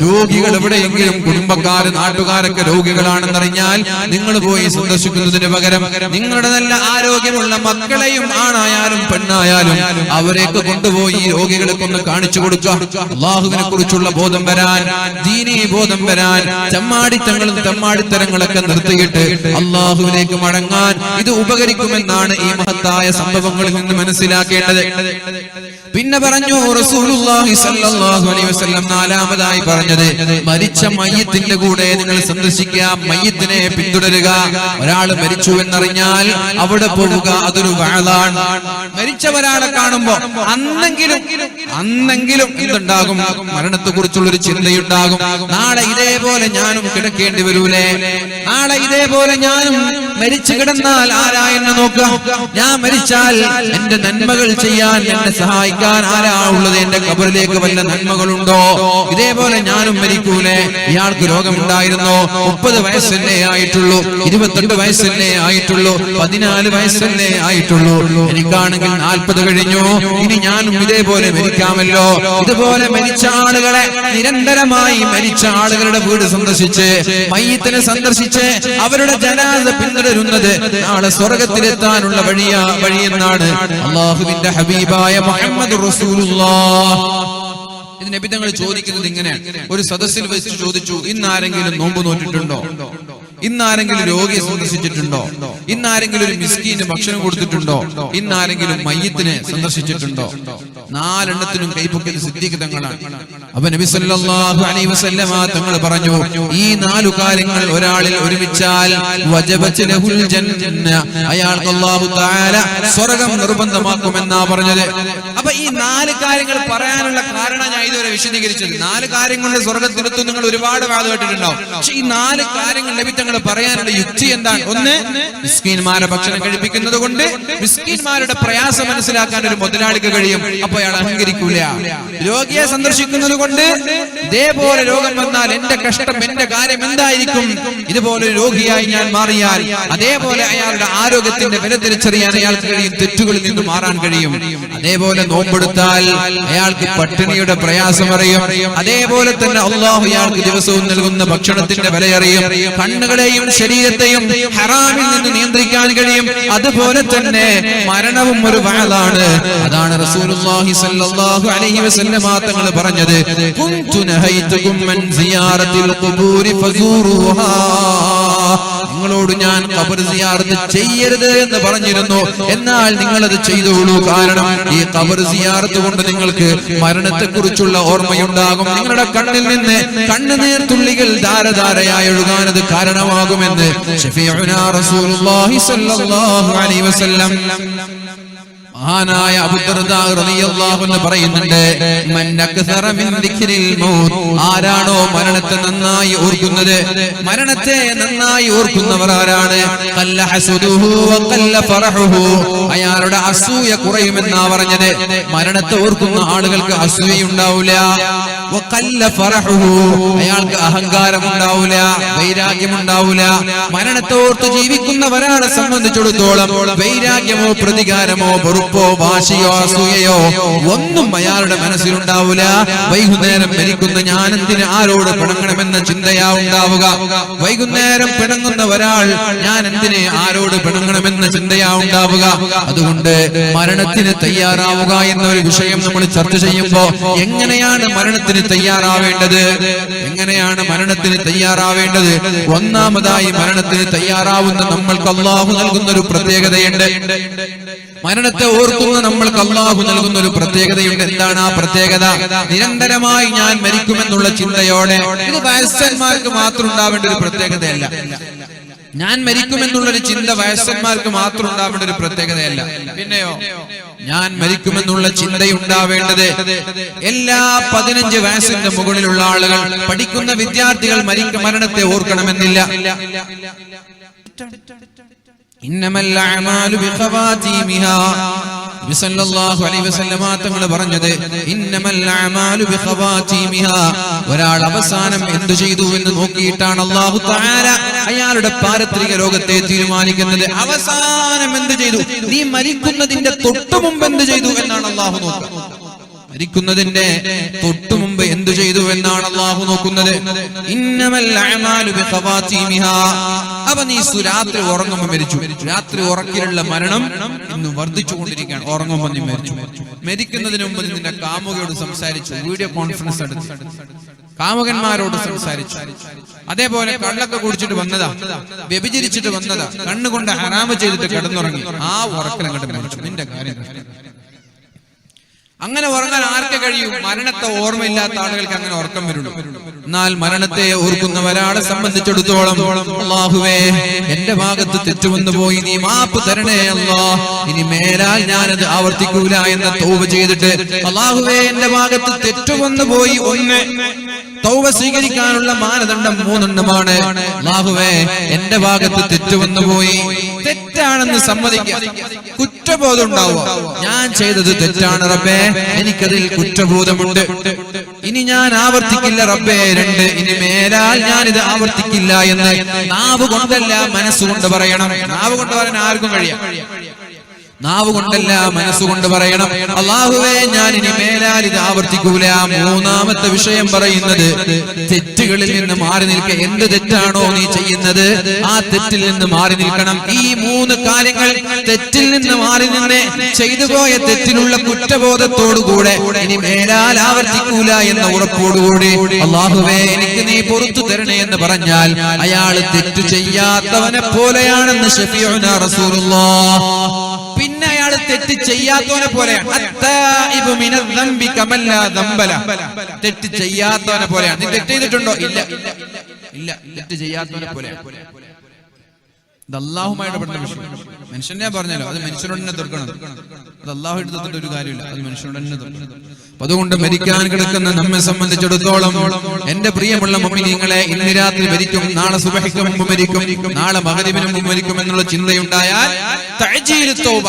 Speaker 1: രോഗികൾ എവിടെയെങ്കിലും കുടുംബക്കാര്, നാട്ടുകാരൊക്കെ രോഗികളാണെന്നറിഞ്ഞാൽ നിങ്ങൾ പോയി സന്ദർശിക്കുന്നതിന് പകരം നിങ്ങളുടെ നല്ല ആരോഗ്യമുള്ള മക്കളെയും, ആണായാലും പെണ്ണായാലും, അവരെയൊക്കെ കൊണ്ടുപോയി രോഗികളെ ഒന്ന് കാണിച്ചു കൊടുക്കുക. അള്ളാഹുവിനെ കുറിച്ചുള്ള ബോധം വരാൻ, ദീനീ ബോധം വരാൻ, ചമ്മാടിത്തങ്ങളും തെമ്മാടിത്തരങ്ങളൊക്കെ നിർത്തിയിട്ട് അള്ളാഹുവിലേക്ക് മടങ്ങാൻ ഇത് ഉപകരിക്കുമെന്നാണ് ഈ മഹത്തായ സംഭവങ്ങളിൽ നിന്ന് മനസ്സിലാക്കേണ്ടത്. പിന്നെ പറഞ്ഞു റസൂലുള്ളാഹി സ്വല്ലല്ലാഹു അലൈഹി വസല്ലം നാലാമതായി പറഞ്ഞത്, മരിച്ച മയ്യിത്തിന്റെ കൂടെ നിങ്ങൾ സന്ദർശിക്കുക, മയ്യിത്തിനെ പിന്തുടരുക. ഒരാൾ മരിച്ചു എന്നറിഞ്ഞാൽ അവിടെ പോവുക, അതൊരു വഅലാണ്. മരിച്ച ഒരാളെ കാണുമ്പോ അന്നെങ്കിലും എന്തുണ്ടാകും? മരണത്തെ കുറിച്ചുള്ള ഒരു ചിന്തയുണ്ടാകും. നാളെ ഇതേപോലെ ഞാനും കിടക്കേണ്ടി വരൂലേ, നാളെ ഇതേപോലെ ഞാനും മരിച്ചു കിടന്നാൽ ആരാ എന്നെ നോക്കാം? ഞാൻ മരിച്ചാൽ എന്റെ നന്മകൾ ചെയ്യാൻ എന്നെ സഹായിക്കാൻ ആരാ ഉള്ളത്? എന്റെ ഖബറിലേക്ക് വല്ല നന്മകളുണ്ടോ? ഇതേപോലെ ഞാനും മരിക്കൂലേ? ഇയാൾക്ക് രോഗമുണ്ടായിരുന്നു, 30 വയസ്സല്ലേ ആയിട്ടുള്ളൂ, 28 വയസ്സല്ലേ ആയിട്ടുള്ളൂ, 14 വയസ്സല്ലേ ആയിട്ടുള്ളൂ, എനിക്കാണെങ്കിൽ 40 കഴിഞ്ഞു, ഇനി ഞാനും ഇതേപോലെ മരിക്കാമല്ലോ. ഇതുപോലെ മരിച്ച ആളുകളെ നിരന്തരമായി മരിച്ച ആളുകളുടെ വീട് സന്ദർശിച്ച് മയ്യിത്തിനെ സന്ദർശിച്ച് അവരുടെ ജനാസ പിന്തുടരുന്നത് നാളെ സ്വർഗത്തിലെത്താനുള്ള വഴിയെന്നാണ് അല്ലാഹുവിന്റെ ഹബീബായ മുഹമ്മദുർ റസൂലുള്ളാഹ്. ഇത് നബി തങ്ങൾ ചോദിക്കുന്നത് ഇങ്ങനെയാണ്. ഒരു സദസ്സിൽ വെച്ച് ചോദിച്ചു, ഇന്നാരെങ്കിലും നോമ്പ് നോറ്റിട്ടുണ്ടോ? ഇന്നാരെങ്കിലും രോഗിയെ സന്ദർശിച്ചിട്ടുണ്ടോ? ഇന്നാരെങ്കിലും ഒരു മിസ്കീന് ഭക്ഷണം കൊടുത്തിട്ടുണ്ടോ? ഇന്നാരെങ്കിലും മയ്യിത്തിനെ സന്ദർശിച്ചിട്ടുണ്ടോ? 4 എണ്ണത്തിനും കൈപ്പൊക്കിയത് സിദ്ദീഖ് തങ്ങളാണ്. അപ്പൊ നബി സല്ലല്ലാഹു അലൈഹി വസല്ലമ തങ്ങൾ പറഞ്ഞു, ഈ 4 കാര്യങ്ങൾ ഒരാളിൽ ഒരുമിച്ചാൽ വജബത് ലഹുൽ ജന്ന, അയാൾക്ക് അല്ലാഹു തആല സ്വർഗ്ഗം നിർബന്ധമാക്കുമെന്നാ പറഞ്ഞത്. അപ്പൊ ഈ 4 കാര്യങ്ങൾ പറയാനുള്ള കാരണം ഞാൻ ഇതുവരെ വിശദീകരിച്ചത്. 4 കാര്യം കൊണ്ട് സ്വർഗ്ഗത്തിലെത്തും നിങ്ങൾ ഒരുപാട് വാദം കേട്ടിട്ടുണ്ടാവും. പക്ഷെ ഈ 4 കാര്യങ്ങൾ നബി തങ്ങൾ പറയാനുള്ള യുക്തി എന്താണ്? ഒന്ന്, മിസ്കീന്മാരെ ഭക്ഷണം കഴിപ്പിക്കുന്നത് കൊണ്ട് മിസ്കീന്മാരുടെ പ്രയാസം മനസ്സിലാക്കാൻ ഒരു മുതലാളിക്ക് കഴിയും, അപ്പൊ അയാൾ അഹങ്കരിക്കൂല. രോഗിയെ സന്ദർശിക്കുന്നത് കൊണ്ട് ഇതേപോലെ രോഗം വന്നാൽ എന്റെ കഷ്ടം, എന്റെ കാര്യം എന്തായിരിക്കും, ഇതുപോലെ രോഗിയായി ഞാൻ മാറിയാൽ അതേപോലെ അയാളുടെ ആരോഗ്യത്തിന്റെ വില തിരിച്ചറിയാൻ അയാൾക്ക് കഴിയും, തെറ്റുകളിൽ നിന്ന് മാറാൻ കഴിയും. അതേപോലെ നോമ്പെടുത്താൽ അയാൾക്ക് പട്ടിണിയുടെ പ്രയാസം അറിയും. അതേപോലെ തന്നെ അല്ലാഹു അയാൾക്ക് ദിവസവും നൽകുന്ന ഭക്ഷണത്തിന്റെ വിലയറിയും. കണ്ണുകളെയും ശരീരത്തെയും ഹറാമിൽ നിന്ന് നിയന്ത്രിക്കാൻ കഴിയും. അതുപോലെ തന്നെ മരണവും ഒരു വഅദാണ്. അതാണ് റസൂലുള്ളാഹി സ്വല്ലല്ലാഹു അലൈഹി വസല്ലമ തങ്ങൾ പറഞ്ഞത്, കുൻതു നഹൈതുകും മൻ സിയാറത്തിൽ ഖുബൂരി ഫസൂറുഹാ, നിങ്ങളോട് ഞാൻ ഖബർ സിയാറത്ത് ചെയ്യരുത് എന്ന് പറഞ്ഞിരുന്നു, എന്നാൽ നിങ്ങൾ അത് ചെയ്തോളൂ. കാരണം ഈ ഖബർ സിയാറത്ത് കൊണ്ട് നിങ്ങൾക്ക് മരണത്തെക്കുറിച്ചുള്ള ഓർമ്മയുണ്ടാകും. നിങ്ങളുടെ കണ്ണിൽ നിന്ന് കണ്ണുനീർ തുള്ളികൾ ധാരധാരയായി ഒഴുകാൻ അത് കാരണമാകുമെന്ന് ശഫീഉനാ റസൂലുള്ളാഹി സ്വല്ലല്ലാഹു അലൈഹി വസല്ലം മഹാനായ അബൂ ദർദാ റളിയല്ലാഹു അൻഹു പറയുന്നുണ്ട്, മൻ അക്സറ മിൻ ദിക്രിൽ മൗത്ത്, ആരാണോ മരണത്തെ നന്നായി ഓർക്കുന്നത്, മരണത്തെ നന്നായി ഓർക്കുന്നവർ ആരാണ്? ഖല്ല ഹസുദുഹു വ ഖല്ല ഫറഹുഹു, അയാളുടെ അസൂയ കുറയുമെന്നാ പറഞ്ഞത്. മരണത്തെ ഓർക്കുന്ന ആളുകൾക്ക് അസൂയയുണ്ടാവില്ല. വ ഖല്ല ഫറഹുഹു, അയാൾക്ക് അഹങ്കാരം ഉണ്ടാവില്ല, വൈരാഗ്യം ഉണ്ടാവില്ല. മരണത്തെ ഓർത്ത് ജീവിക്കുന്നവരാളെ സംബന്ധിച്ചിടത്തോളം വൈരാഗ്യമോ പ്രതികാരമോ വാശിയോ അസൂയയോ ഒന്നും അയാളുടെ മനസ്സിലുണ്ടാവില്ല. വൈകുന്നേരം മരിക്കുന്ന ഞാൻ എന്തിന് ആരോട് പിണങ്ങണമെന്ന ചിന്തയാ ഉണ്ടാവുക. വൈകുന്നേരം പിണങ്ങുന്ന ഒരാൾ ഞാൻ എന്തിന് ആരോട് പിണങ്ങണമെന്ന ചിന്തയാ ഉണ്ടാവുക. അതുകൊണ്ട് മരണത്തിന് തയ്യാറാവുക എന്നൊരു വിഷയം നമ്മൾ ചർച്ച ചെയ്യുമ്പോ എങ്ങനെയാണ് മരണത്തിന് തയ്യാറാവേണ്ടത്? എങ്ങനെയാണ് മരണത്തിന് തയ്യാറാവേണ്ടത്? ഒന്നാമതായി മരണത്തിന് തയ്യാറാവുന്ന നമ്മൾക്ക് അല്ലാഹു നൽകുന്ന ഒരു പ്രത്യേകതയുണ്ട്. മരണത്തെ ഓർക്കുന്ന നമ്മൾക്ക് അല്ലാഹു നൽകുന്ന ഒരു പ്രത്യേകതയുണ്ട്. എന്താണ് ആ പ്രത്യേകത? നിരന്തരമായി ഞാൻ മരിക്കുമെന്നുള്ള ചിന്തയോടെ, ഇത് വയസ്സന്മാർക്ക് മാത്രം ഉണ്ടാവേണ്ട ഒരു പ്രത്യേകതയല്ല. ഞാൻ മരിക്കുമെന്നുള്ളൊരു ചിന്ത വയസ്സന്മാർക്ക് മാത്രം ഉണ്ടാവേണ്ട ഒരു പ്രത്യേകതയല്ല. പിന്നെയോ, ഞാൻ മരിക്കുമെന്നുള്ള ചിന്തയുണ്ടാവേണ്ടത് എല്ലാ 15 വയസ്സിന്റെ മുകളിലുള്ള ആളുകൾ, പഠിക്കുന്ന വിദ്യാർത്ഥികൾ മരണത്തെ ഓർക്കണമെന്നില്ല. ഇന്നമൽ അഅമാലു ബിഖവാതീമിഹാ, നബി സല്ലല്ലാഹു അലൈഹി വസല്ലമ തങ്ങൾ പറഞ്ഞത്, ഇന്നമൽ അഅമാലു ബിഖവാതീമിഹാ, ഒരാൾ അവസാനം എന്തു ചെയ്തു എന്ന് നോക്കിയിട്ടാണ് അല്ലാഹു തആല അയാളുടെ പാരത്രിക ലോകത്തെ തീരുമാനിക്കുന്നത്. അവസാനം എന്തു ചെയ്തു, നീ മരിക്കുന്നതിന്റെ തൊട്ടു മുമ്പ് എന്തു ചെയ്തു എന്നാണ് അല്ലാഹു നോക്കുക. മരിക്കുന്നതിന്റെ തൊട്ടു മുമ്പ് എന്തു ചെയ്തു എന്നാണ് അല്ലാഹു നോക്കുന്നത്. ഇന്നമൽ അഅമാലു ബിഖവാതീമിഹാ, അപ്പൊ നീ രാത്രി ഉറങ്ങുമ്പോൾ മരിച്ചു. രാത്രി ഉറക്കിലുള്ള മരണം ഇന്ന് വർദ്ധിച്ചുകൊണ്ടിരിക്കുകയാണ്. ഉറങ്ങുമ്പോൾ നീ മരിച്ചു. മരിക്കുന്നതിന് മുമ്പ് നിന്റെ കാമുകയോട് സംസാരിച്ചു, വീഡിയോ കോൺഫറൻസ് എടുത്ത് കാമുകന്മാരോട് സംസാരിച്ചു. അതേപോലെ കള്ളൊക്കെ കുടിച്ചിട്ട് വന്നതാ, വ്യഭിചരിച്ചിട്ട് വന്നതാ, കണ്ണുകൊണ്ട് ഹറാമ് ചെയ്തിട്ട് കിടന്നുറങ്ങി. ആ ഉറക്കലങ്ങോട്ട് മരിച്ചു. നിന്റെ കാര്യം അങ്ങനെ ഉറങ്ങാൻ ആർക്ക് കഴിയും? മരണത്തെ ഓർമ്മയില്ലാത്ത ആളുകൾക്ക് അങ്ങനെ ഉറക്കം വരുള്ളൂ. എന്നാൽ മരണത്തെ ഓർക്കുന്ന ഒരാളെ സംബന്ധിച്ചിടത്തോളം, അല്ലാഹുവേ എന്റെ ഭാഗത്ത് തെറ്റുവന്നു പോയി, നീ മാപ്പ് തരണേ അല്ലാഹ്, ഇനി മേലാൽ ഞാനത് ആവർത്തിക്കൂല എന്ന തൗബ ചെയ്തിട്ട്, അല്ലാഹുവേ എന്റെ ഭാഗത്ത് തെറ്റുവന്നു പോയി, ഒന്ന് തൗബ സ്വീകരിക്കാനുള്ള മാനദണ്ഡം 3 എണ്ണമാണ്. അല്ലാഹുവേ, എന്റെ ഭാഗത്ത് തെറ്റ് വന്നുപോയി, തെറ്റാണെന്ന് സമ്മതിക്കുക, കുറ്റബോധം ഉണ്ടാവുക, ഞാൻ ചെയ്തത് തെറ്റാണ് റബ്ബേ, എനിക്കതിൽ കുറ്റബോധമുണ്ട്, ഇനി ഞാൻ ആവർത്തിക്കില്ല റബ്ബേ. 2, ഇനി മേലാൽ ഞാനിത് ആവർത്തിക്കില്ല എന്ന് നാവ് കൊണ്ടല്ല മനസ്സുകൊണ്ട് പറയണം. നാവ് കൊണ്ട് പറയാൻ ആർക്കും കഴിയാം, നാവ് കൊണ്ടല്ല മനസ്സുകൊണ്ട് പറയണം, അല്ലാഹുവേ ഞാൻ ഇനി മേലാൽ ഇത് ആവർത്തിക്കൂല. 3ാമത്തെ വിഷയം പറയുന്നത് തെറ്റുകളിൽ നിന്ന് മാറി നിൽക്കുക. എന്ത് തെറ്റാണോ നീ ചെയ്യുന്നത് ആ തെറ്റിൽ നിന്ന് മാറി നിൽക്കണം. ഈ 3 കാര്യങ്ങൾ തെറ്റിൽ നിന്ന് മാറി നിന്ന് ചെയ്തു പോയ തെറ്റിലുള്ള കുറ്റബോധത്തോടുകൂടെ ഇനി മേലാൽ ആവർത്തിക്കൂല എന്ന ഉറപ്പോടുകൂടി അല്ലാഹുവേ എനിക്ക് നീ പുറത്തു തരണേ എന്ന് പറഞ്ഞാൽ അയാൾ തെറ്റു ചെയ്യാത്തവനെ പോലെയാണെന്ന് ശഫീഉനാ റസൂലുള്ളാഹ്. പിന്നെ അയാൾ തെറ്റ് ചെയ്യാത്തവനെ പോലെയാണ്. തെറ്റ് ചെയ്യാത്തവനെ പോലെയാണ്. നീ തെറ്റ് ചെയ്തിട്ടുണ്ടോ? ഇല്ല ഇല്ല, തെറ്റ് ചെയ്യാത്തവനെ പോലെയാണ്. ഇത് അല്ലാഹുമായി ഇടപെടുന്ന വിഷയം. മനുഷ്യനെ പറഞ്ഞല്ലോ, അത് മനുഷ്യനോട് തന്നെ തീർക്കണം. അത് അല്ലാഹു എടുത്തിട്ട് ഒരു കാര്യമില്ല, അത് മനുഷ്യനോട് തന്നെ തീർക്കണം. അതുകൊണ്ട് മരിക്കാൻ കിടക്കുന്ന നമ്മെ സംബന്ധിച്ചിടത്തോളം എന്റെ പ്രിയമുള്ള മുഅ്മിനീങ്ങളെ, ഇന്ന് രാത്രി മരിക്കും, നാളെ സുബഹിക്ക് മുമ്പ് മരിക്കും, നാളെ മഗ്‌രിബിന് മുമ്പ് മരിക്കും എന്നുള്ള ചിന്തയുണ്ടായാൽ തഅജീലു തൗബ,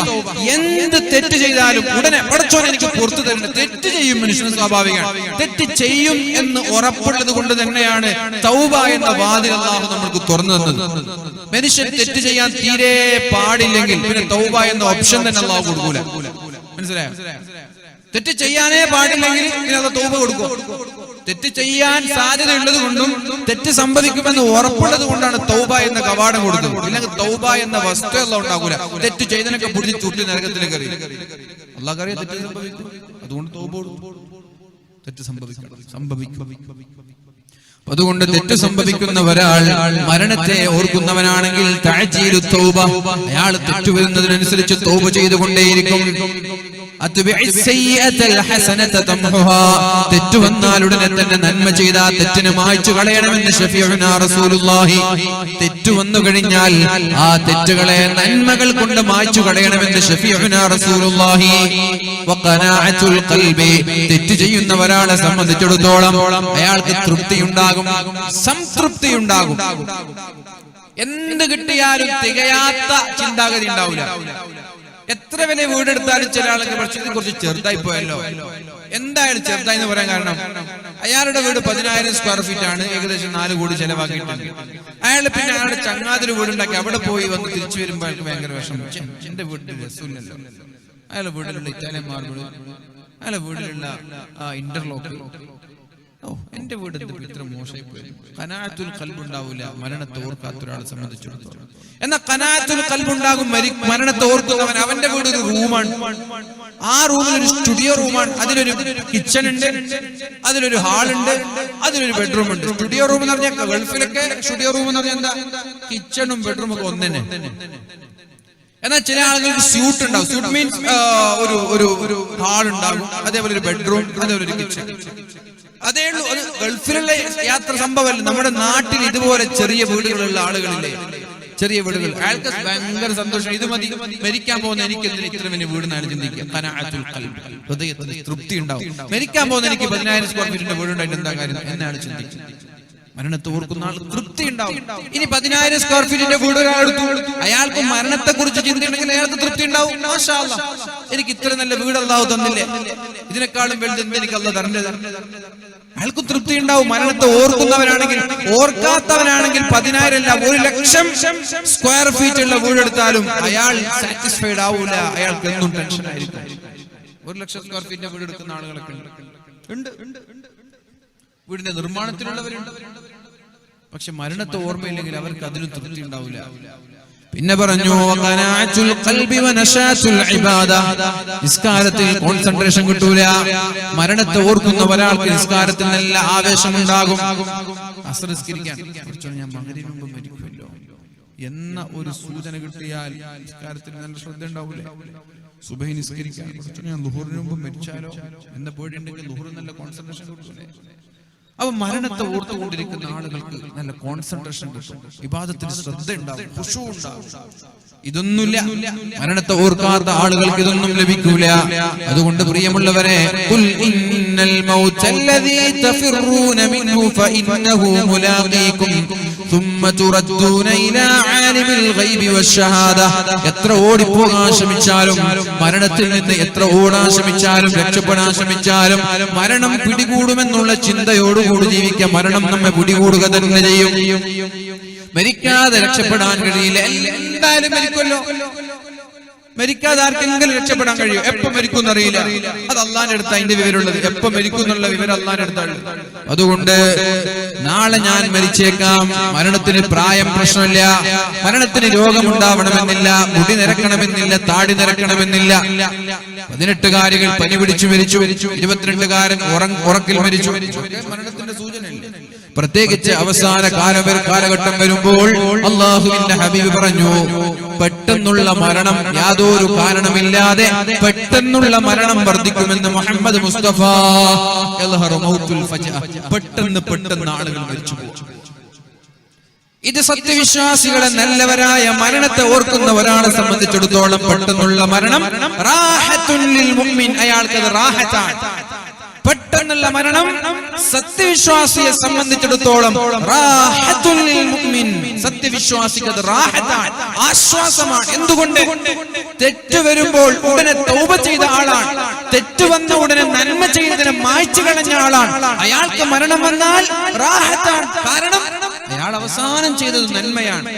Speaker 1: എന്ത് തെറ്റ് ചെയ്താലും ഉടനെ പടച്ചോൻ എനിക്ക് പുറത്തു തരണം. തെറ്റ് ചെയ്യും, മനുഷ്യന് സ്വാഭാവികമാണ്. തെറ്റ് ചെയ്യും എന്ന് ഉറപ്പുള്ളത് കൊണ്ട് തന്നെയാണ് തൗബ എന്ന വാതിൽ അല്ലാഹു നമുക്ക് തുറന്നു തന്നത്. മനുഷ്യൻ തെറ്റ് ചെയ്യാൻ തീരെ പാടില്ലെങ്കിൽ പിന്നെ തൗബ എന്ന ഓപ്ഷൻ തന്നെ അല്ലാഹു കൊടുക്കൂല. മനസ്സിലായോ? തെറ്റ് ചെയ്യാനേ പാടില്ലെങ്കിൽ പിന്നെ അത് തൗബ കൊടുക്കും. തെറ്റ് ചെയ്യാൻ സാധ്യതയുള്ളത് കൊണ്ടും തെറ്റ് സംഭവിക്കുമെന്ന് ഉറപ്പുള്ളത് കൊണ്ടാണ് തൗബ എന്ന കവാടം കൊടുക്കുന്നത്. ഇല്ലെങ്കിൽ തൗബ എന്ന വസ്തു അല്ലാഹു ഉണ്ടാകൂല. തെറ്റ് ചെയ്തതിനൊക്കെ പിടിച്ച് ചുട്ടി നരകത്തിലേക്ക് എറിയും. അല്ലാഹു അറിയാം തെറ്റ് സംഭവിക്കും, അതുകൊണ്ട് തൗബ കൊടുക്കും. തെറ്റ് സംഭവിക്കും. അതുകൊണ്ട് തെറ്റ് സംഭവിക്കുന്ന ഒരാൾ മരണത്തെ ഓർക്കുന്നവനാണെങ്കിൽ തഅജീലു തൗബ, അയാൾ തെറ്റ് വരുന്നതിനനുസരിച്ച് തൗബ ചെയ്തുകൊണ്ടേയിരിക്കും. തെറ്റ് വന്നാൽ ഉടനെ തന്നെ നന്മ ചെയ്ത തെറ്റിനെ മായ്ച്ചു കളയണമെന്ന് ശഫീഉനാ റസൂലുള്ളാഹി. തെറ്റ് വന്നു കഴിഞ്ഞാൽ ആ തെറ്റുകളെ നന്മകൾ കൊണ്ട് മായ്ച്ചു കളയണമെന്ന് ശഫീഉനാ റസൂലുള്ളാഹി. വഖനാഅത്തുൽ ഖൽബി, തെറ്റ് ചെയ്യുന്ന ഒരാളെ സംബന്ധിച്ചിടത്തോളം അയാൾക്ക് തൃപ്തിയുണ്ടാകും, സംതൃപ്തിയുണ്ടാകും. എന്ത് കിട്ടിയാലും തികയാത്ത ചിന്താഗതി ഉണ്ടാവില്ല. എത്ര വലിയ വീടെടുത്താലും ചില ആളുകൾ കുറച്ച് ചെറുതായി പോയല്ലോ, എന്തായാലും ചെറുതായി എന്ന് പറയാൻ കാരണം അയാളുടെ വീട് 10,000 സ്ക്വയർ ഫീറ്റ് ആണ്, ഏകദേശം 4 കോടി ചെലവാക്കിയിട്ടുണ്ട്. അയാൾ പിന്നെ അയാളുടെ ചങ്ങാതിരി വീടുണ്ടാക്കി അവിടെ പോയി വന്ന് തിരിച്ചു വരുമ്പോൾ അയാൾക്ക് ഭയങ്കര വിഷമം. എന്റെ വീട്ടിൽ രസമില്ലല്ലോ, അയാളുടെ വീട്ടിലുള്ള ഇറ്റാലിയൻ മാർബിൾ, അയാളുടെ വീട്ടിലുള്ള ഇന്റർലോക്ക്, എന്റെ വീട് ഇത്ര മോശമായി പോയി. ഖനാഅത്തുൽ ഖൽബ് ഉണ്ടാവില്ല മരണത്തെ ഓർക്കാത്ത ഒരാളെ സംബന്ധിച്ചിടത്തോളം. എന്നാൽ ഖനാഅത്തുൽ ഖൽബ് ഉണ്ടാകും മരണത്തെ ഓർക്കുന്നവൻ. അവന്റെ വീട് ഒരു റൂമാണ്, ആ റൂമിൽ ഒരു സ്റ്റുഡിയോ റൂമാണ്, അതിലൊരു കിച്ചൺ ഉണ്ട്, അതിലൊരു ഹാളുണ്ട്, അതിലൊരു ബെഡ്റൂം ഉണ്ട്. സ്റ്റുഡിയോ റൂം എന്ന് പറഞ്ഞാൽ ഗൾഫിലൊക്കെ സ്റ്റുഡിയോ റൂം എന്ന് പറഞ്ഞാൽ എന്താ, കിച്ചണും ബെഡ്റൂമും ഒക്കെ ഒന്നെ. എന്നാൽ ചില ആളുകൾക്ക് സ്യൂട്ട് ഉണ്ടാവും. സ്യൂട്ട് മീൻസ് ഒരു ഹാൾ ഉണ്ടാകും, അതേപോലെ ഒരു ബെഡ്റൂം, അതേപോലെ ഒരു കിച്ചൺ. അതേ ഉള്ളൂ. അത് ഗൾഫിലുള്ള യാത്ര സംഭവമല്ല. നമ്മുടെ നാട്ടിൽ ഇതുപോലെ ചെറിയ വീടുകളുള്ള ആളുകളില്ലേ, ചെറിയ വീടുകൾ, അയാൾക്ക് ഭയങ്കര സന്തോഷം. ഇത് മതി, മരിക്കാൻ പോകുന്ന എനിക്ക് എന്തിന് ഇത്ര വലിയ വീടെന്നാണ് ചിന്തിക്കുക. ഖനാഅത്തുൽ ഖൽബ്, ഹൃദയത്തിന് തൃപ്തി ഉണ്ടാവും. മരിക്കാൻ പോകുന്ന എനിക്ക് 10,000 സ്ക്വയർ ഫീറ്റിന്റെ വീടുണ്ടായിട്ട് എന്താ കാര്യം എന്നാണ് ചിന്തിക്കുന്നത്. മരണത്തെ ഓർക്കുന്ന ആൾ തൃപ്തി ഉണ്ടാവും. ഇനി 10,000 സ്ക്വയർ ഫീറ്റിന്റെ വീട് ഒരാളെടുത്തു, അയാൾക്ക് മരണത്തെ കുറിച്ച് ചിന്തയുണ്ടെങ്കിൽ അയാൾക്ക് തൃപ്തി ഉണ്ടാവും. മാഷാ അല്ലാഹ്, എനിക്ക് ഇത്ര നല്ല വീട് അല്ലാഹു തന്നില്ലേ, ഇതിനേക്കാളും വലുത് എനിക്ക് അല്ലാഹു തരേണ്ടത്. അയാൾക്ക് തൃപ്തി ഉണ്ടാവും. മരണത്തെ ഓർക്കുന്നവനാണെങ്കിൽ, ഓർക്കാത്തവനാണെങ്കിൽ 10,000 അല്ല 1,00,000 സ്ക്വയർ ഫീറ്റ് ഉള്ള വീടെടുത്താലും അയാൾ സാറ്റിസ്ഫൈഡ് ആവൂല. അയാൾക്ക് എന്നും ടെൻഷൻ ആയിരിക്കും. 1,00,000 സ്ക്വയർ ഫീറ്റിന്റെ വീടെടുക്കുന്ന ആളുകളൊക്കെ ഉണ്ട്. വീടിന്റെ നിർമ്മാണത്തിലുള്ളവരുണ്ട്. പക്ഷെ മരണത്തെ ഓർമ്മയില്ലെങ്കിൽ അവർക്ക് അതിലും തൃപ്തി ഉണ്ടാവില്ല. പിന്നെ പറഞ്ഞു ഖനാഅത്തുൽ ഖൽബി വനശാത്തുൽ ഇബാദ, നിസ്കാരത്തിൽ കോൺസെൻട്രേഷൻ കിട്ടൂല. മരണത്തെ ഓർക്കുന്ന ഒരാൾക്ക് നിസ്കാരത്തിൽ നല്ല ആവേശമുണ്ടാകും. അസ്ർ നിസ്കരിക്കാൻ ഞാൻ മഗ്‌രിബിന് മുമ്പ് മരിക്കുമല്ലോ എന്ന ഒരു സൂചന കിട്ടിയാൽ നിസ്കാരത്തിൽ നല്ല ശ്രദ്ധ ഉണ്ടാവില്ല. സുബഹി നിസ്കരിക്കാൻ ഞാൻ ളുഹറിന് മുമ്പ് മരിച്ചാലോ എന്ന പേടിയുണ്ടെങ്കിൽ ളുഹർ നല്ല കോൺസെൻട്രേഷൻ കിട്ടൂലേ. അവ മരണത്തെ ഓർത്തുകൊണ്ടിരിക്കുന്ന ആളുകൾക്ക് നല്ല കോൺസെൻട്രേഷൻ കിട്ടും, ഇബാദത്തിന് ശ്രദ്ധ ഉണ്ടാവും, ഖുശൂ ഉണ്ടാവും. ഇതൊന്നുമില്ല, മരണത്തെ ഓർക്കാത്ത ആളുകൾക്ക് ഇതൊന്നും ലഭിക്കൂല. അതുകൊണ്ട് പ്രിയമുള്ളവരെ, ഖുൽ ഇന്നൽ മൗതല്ലദീ തഫിറൂന മിൻഹു ഫഇന്നഹു മുലാഖീകും ثم تردون إلى عالم الغيب والشهادة. എത്ര ഓടിപ്പോകാൻ ശ്രമിച്ചാലും, മരണത്തിൽ നിന്ന് എത്ര ഓടാൻ ശ്രമിച്ചാലും, രക്ഷപ്പെടാൻ ശ്രമിച്ചാലും, മരണം പിടികൂടുമെന്നുള്ള ചിന്തയോടുകൂടി ജീവിക്കുക. മരണം നമ്മെ പിടികൂടുക തന്നെ ചെയ്യും. മരിക്കാതെ രക്ഷപ്പെടാൻ കഴിയില്ല. എന്തായാലും മരിക്കുമല്ലോ. മരിക്കാതെ ആർക്കെങ്കിലും രക്ഷപ്പെടാൻ കഴിയും? എപ്പോ മരിക്കും അറിയില്ല. അത് അള്ളാന്റെ അടുത്ത് അതിന്റെ വിവരമുള്ളത്. എപ്പോ മരിക്കും എന്നുള്ള വിവരം അള്ളാന്റെ അടുത്താണ്. അതുകൊണ്ട് നാളെ ഞാൻ മരിച്ചേക്കാം. മരണത്തിന് പ്രായം പ്രശ്നമില്ല, മരണത്തിന് രോഗമുണ്ടാവണമെന്നില്ല, മുടി നിരക്കണമെന്നില്ല, താടി നിരക്കണമെന്നില്ല. 18-കാരികൾ പനി പിടിച്ചു മരിച്ചു, 22-കാരൻ ഉറക്കിൽ മരിച്ചു. മരണത്തിന്റെ സൂചനയില്ല. പ്രത്യേകിച്ച് അവസാന കാലഘട്ടം വരുമ്പോൾ അല്ലാഹുവിന്റെ ഹബീബ് പറഞ്ഞു, പെട്ടെന്നുള്ള മരണം, യാതൊരു കാരണമില്ലാതെ പെട്ടെന്നുള്ള മരണം വർദ്ധിക്കുമെന്ന് മുഹമ്മദ് മുസ്തഫ. പെട്ടെന്ന് ആളുകൾ മരിച്ചു പോകും. ഇത് സത്യവിശ്വാസികളെ, നല്ലവരായ മരണത്തെ ഓർക്കുന്ന ഒരാളെ സംബന്ധിച്ചിടത്തോളം പെട്ടെന്നുള്ള മരണം റാഹത്തുൻ ലിൽ മുഅ്മിൻ, അയാൾക്കത് റാഹത്താണ്. പെട്ടെന്നുള്ള മരണം സത്യവിശ്വാസിയെ സംബന്ധിച്ചിടത്തോളം റാഹത്തുൽ ലിൽ മുഅ്മിൻ, സത്യവിശ്വാസിക്ക് അത് റാഹത്താണ്, ആശ്വാസമാണ്. എന്തുകൊണ്ട്? തെറ്റ് വരുമ്പോൾ ഉടനെ തൗബ ചെയ്ത ആളാണ്, തെറ്റ് വന്ന ഉടനെ നന്മ ചെയ്തതിനെ മായ്ച്ചു കളഞ്ഞ ആളാണ്. അയാൾക്ക് മരണം വന്നാൽ റാഹത്താണ്. കാരണം അയാൾ അവസാനം ചെയ്തത് നന്മയാണ്.